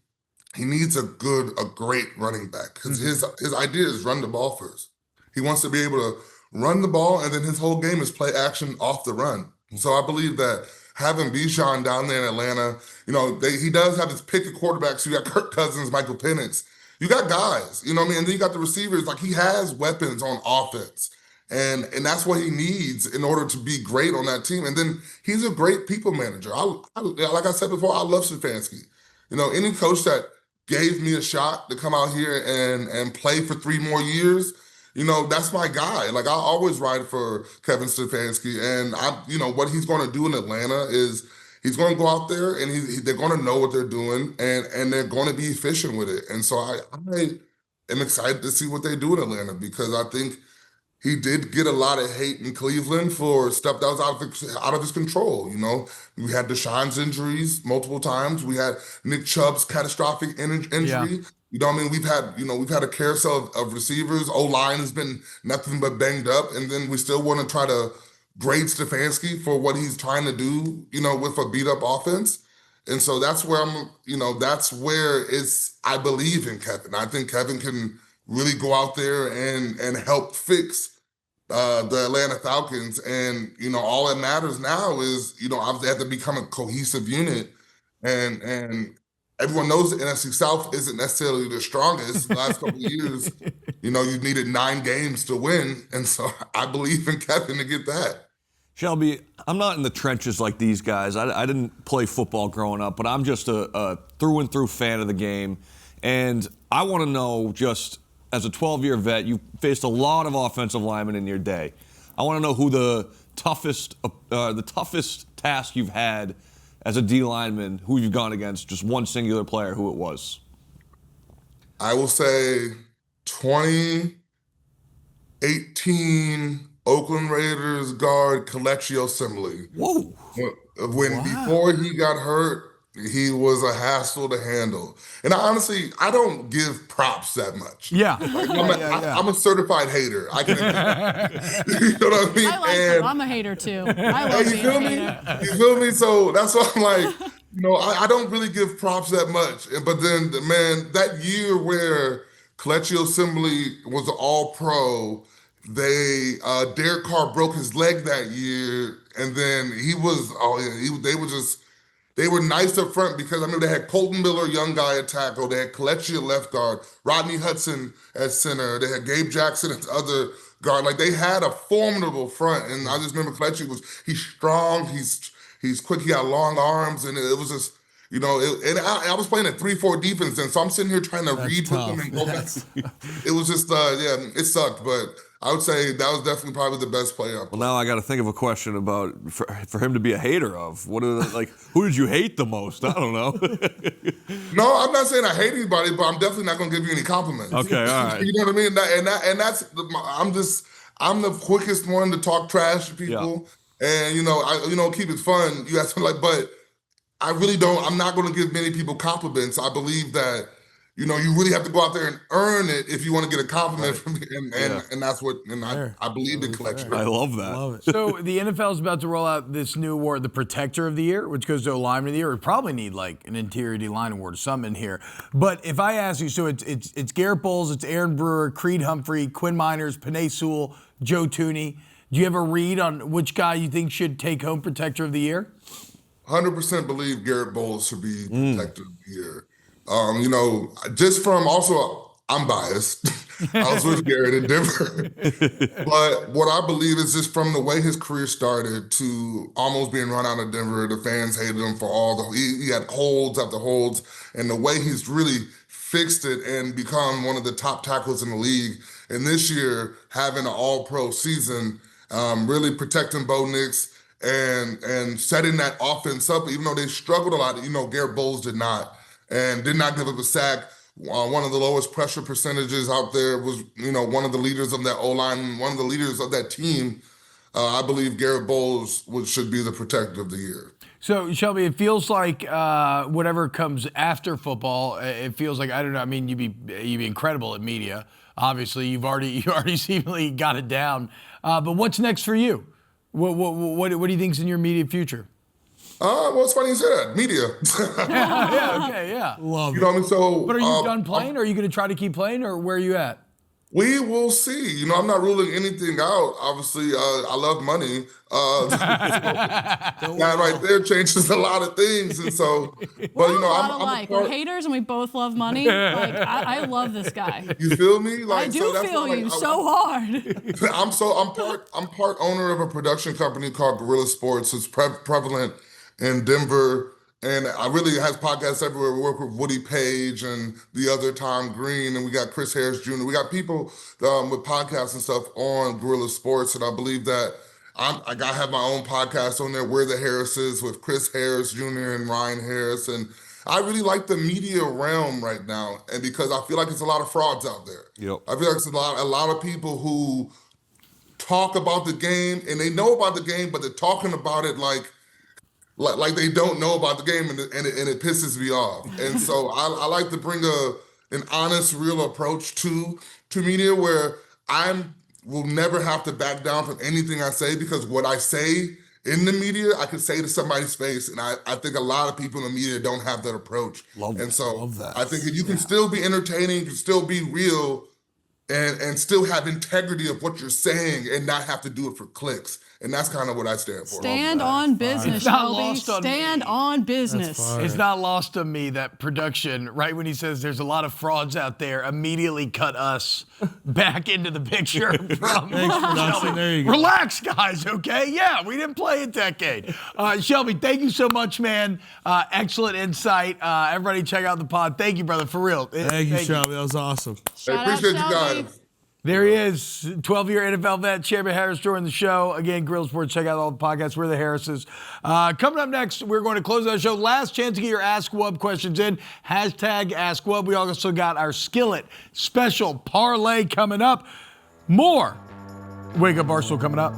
he needs a great running back because his idea is run the ball first. He wants to be able to run the ball, and then his whole game is play action off the run. So I believe that having Bijan down there in Atlanta, he does have his pick of quarterbacks. You got Kirk Cousins, Michael Penix. You got guys, And then you got the receivers. Like, he has weapons on offense. And that's what he needs in order to be great on that team. And then he's a great people manager. Like I said before, I love Stefanski. Any coach that gave me a shot to come out here and play for 3 more years, that's my guy. Like, I always ride for Kevin Stefanski. And what he's going to do in Atlanta is he's going to go out there and they're going to know what they're doing and they're going to be efficient with it. And so I am excited to see what they do in Atlanta because I think he did get a lot of hate in Cleveland for stuff that was out of his control. We had Deshaun's injuries multiple times. We had Nick Chubb's catastrophic injury. Yeah. We've had a carousel of receivers. O-line has been nothing but banged up, and then we still want to try to grade Stefanski for what he's trying to do, with a beat up offense. And so that's where I believe in Kevin. I think Kevin can really go out there and help fix the Atlanta Falcons. And, all that matters now is, obviously they have to become a cohesive unit. And everyone knows the NFC South isn't necessarily the strongest. The last couple of years, you needed 9 games to win. And so I believe in Kevin to get that. Shelby, I'm not in the trenches like these guys. I didn't play football growing up, but I'm just a through and through fan of the game. And I want to know, just as a 12-year vet, you've faced a lot of offensive linemen in your day. I want to know who the toughest task you've had as a D lineman, who you've gone against, just one singular player, who it was. I will say 2018 Oakland Raiders guard Colecchio Assembly. Whoa. Before he got hurt, he was a hassle to handle. And I don't give props that much. Yeah. I'm a certified hater. I can you know what I mean? I like him. I'm a hater too. I love You being feel a me? hater. You feel me? So that's why I'm like, I don't really give props that much. But then, man, that year where Colecchio Assembly was an all-pro, Derek Carr broke his leg that year, and then they were nice up front because I mean they had Colton Miller, young guy at tackle, they had Colecchio at left guard, Rodney Hudson at center, they had Gabe Jackson at other guard. Like they had a formidable front, and I just remember he's strong, he's quick, he got long arms, and it was just. I was playing a 3-4 defense, and so I'm sitting here trying to read with them and go back. It was just, it sucked, but I would say that was definitely probably the best play up. Well, now I got to think of a question about for him to be a hater of. Who did you hate the most? I don't know. No, I'm not saying I hate anybody, but I'm definitely not going to give you any compliments. Okay, all right. You know what I mean? I'm the quickest one to talk trash to people, and keep it fun. You guys but. I really don't. I'm not going to give many people compliments. I believe that, you really have to go out there and earn it if you want to get a compliment from me. And that's what, I believe in collection. I love that. Love it. So the NFL is about to roll out this new award, the Protector of the Year, which goes to a lineman of the year. We probably need like an interior D-line award or something in here. But if I ask you, so it's Garrett Bowles, it's Aaron Brewer, Creed Humphrey, Quinn Miners, Panay Sewell, Joe Tooney. Do you have a read on which guy you think should take home Protector of the Year? 100% believe Garrett Bowles should be Protector of the Year. Just from also, I'm biased. I was with Garrett in Denver. But what I believe is just from the way his career started to almost being run out of Denver, the fans hated him for he had holds after holds, and the way he's really fixed it and become one of the top tackles in the league. And this year, having an all-pro season, really protecting Bo Nix, and setting that offense up, even though they struggled a lot. Garrett Bowles did not give up a sack. One of the lowest pressure percentages out there, was one of the leaders of that O-line, one of the leaders of that team. I believe Garrett Bowles should be the Protector of the Year. So, Shelby, it feels like whatever comes after football, it feels like, I don't know, I mean, you'd be incredible at media. Obviously, you already seemingly got it down. But what's next for you? What do you think's in your immediate future? Well, it's funny you say that. Media. Yeah. Love it. What I mean? So, But are you done playing? Or are you going to try to keep playing? Or where are you at? We will see. I'm not ruling anything out. Obviously, I love money. That right there changes a lot of things. And so, but We're haters and we both love money. Like I love this guy. You feel me? I do feel you so hard. I'm part owner of a production company called Guerrilla Sports. It's prevalent in Denver. And I really has podcasts everywhere. We work with Woody Page and the other Tom Green, and we got Chris Harris Jr. We got people with podcasts and stuff on Guerrilla Sports, and I believe that I have my own podcast on there, Where the Harrises, with Chris Harris Jr. and Ryan Harris, and I really like the media realm right now, and because I feel like it's a lot of frauds out there. Yep. I feel like it's a lot of people who talk about the game, and they know about the game, but they're talking about it like they don't know about the game, and it pisses me off. And so I like to bring an honest, real approach to media where will never have to back down from anything I say, because what I say in the media, I can say to somebody's face, and I think a lot of people in the media don't have that approach. Love that. I think if you can still be entertaining, you can still be real, and still have integrity of what you're saying and not have to do it for clicks. And that's kind of what I stand for. Stand on business, Shelby. Stand on business. It's not lost on me that production, right when he says there's a lot of frauds out there, immediately cut us back into the picture. From Thanks, production. There you go. Relax, guys, okay? Yeah, we didn't play a decade. Shelby, thank you so much, man. Excellent insight. Everybody check out the pod. Thank you, brother, for real. Thank you, Shelby. That was awesome. Shout out, appreciate you Shelby. guys. There he is, 12-year NFL vet, Shelby Harris joining the show. Again, Grill Sports, check out all the podcasts. We're the Harrises. Coming up next, we're going to close our show. Last chance to get your Ask Wub questions in. Hashtag Ask Wub. We also got our Skillet special parlay coming up. More Wake Up Barstool coming up.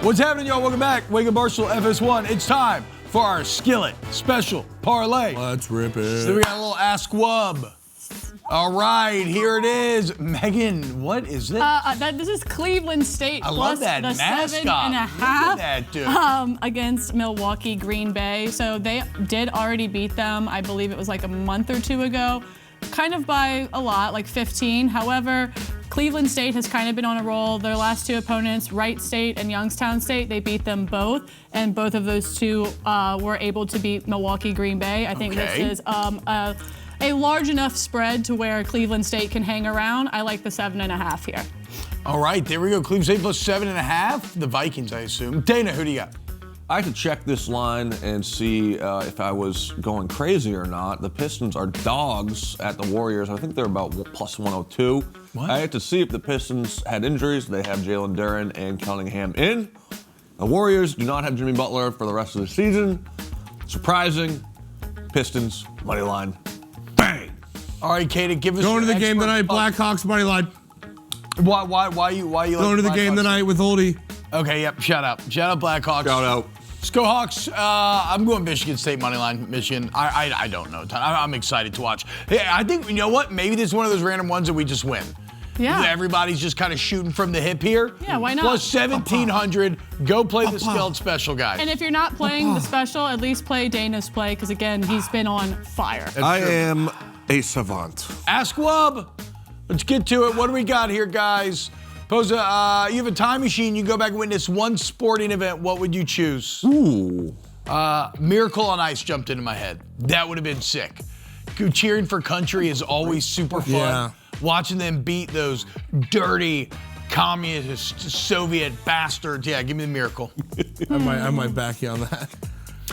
What's happening, y'all? Welcome back. Wake Up Barstool FS1. It's time for our Skillet special parlay. Let's rip it. So we got a little Ask Wub. All right, here it is. Megan, what is this? This is Cleveland State I plus love that the mascot. 7.5 Look at that, dude. Against Milwaukee Green Bay. So they did already beat them. I believe it was like a month or two ago, kind of by a lot, like 15. However, Cleveland State has kind of been on a roll. Their last two opponents, Wright State and Youngstown State, they beat them both, and both of those two were able to beat Milwaukee Green Bay. I think this is a large enough spread to where Cleveland State can hang around. I like the 7.5 here. All right, there we go. Cleveland State plus 7.5. The Vikings, I assume. Dana, who do you got? I had to check this line and see if I was going crazy or not. The Pistons are dogs at the Warriors. I think they're about plus 102. What? I had to see if the Pistons had injuries. They have Jalen Duren and Cunningham in. The Warriors do not have Jimmy Butler for the rest of the season. Surprising. Pistons, money line. Bang! All right, Katic, give us Going to your the game expert- tonight, Blackhawks money line. Why you Going to the game tonight with Oldie. Okay, yep, shout out Blackhawks. Shout out. Let's go Hawks. I'm going Michigan State money line. Michigan. I don't know. I'm excited to watch. Hey, I think, you know what? Maybe this is one of those random ones that we just win. Yeah. Everybody's just kind of shooting from the hip here. Yeah, why not? Plus 1,700. Go play the Skillet special, guys. And if you're not playing the special, at least play Dana's play, because again, he's been on fire. I am a savant. Ask Wub. Let's get to it. What do we got here, guys? Pose you have a time machine. You go back and witness one sporting event. What would you choose? Ooh. Miracle on Ice jumped into my head. That would have been sick. Cheering for country is always super fun. Yeah. Watching them beat those dirty communist Soviet bastards. Yeah, give me the Miracle. I might back you on that.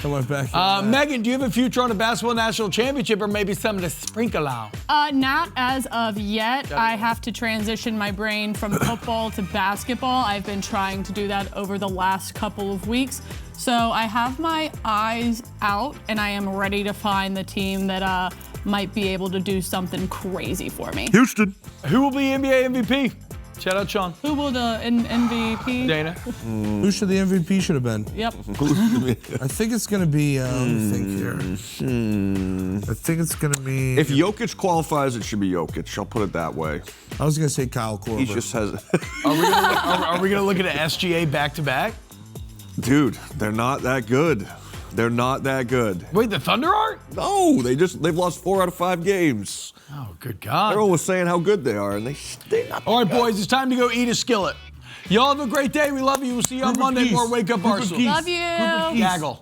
I might back you on that. Megan, do you have a future on a basketball national championship or maybe something to sprinkle out? Not as of yet. I have to transition my brain from football to basketball. I've been trying to do that over the last couple of weeks. So I have my eyes out, and I am ready to find the team that might be able to do something crazy for me. Houston. Who will be NBA MVP? Shout out, Sean. Who will the MVP? Dana. Who should the MVP should have been? Yep. I think it's going to be, let me think here. I think it's going to be... If Jokic qualifies, it should be Jokic. I'll put it that way. I was going to say Kyle Korver. He just has... Are we going to look at an SGA back-to-back? Dude, they're not that good. They're not that good. Wait, the Thunder aren't? No, they've lost 4 out of 5 games. Oh, good God. Everyone was saying how good they are, and they're not. All right, boys, it's time to go eat a skillet. Y'all have a great day. We love you. We'll see you on Monday. More Wake Up Barstool. Love you. Gaggle.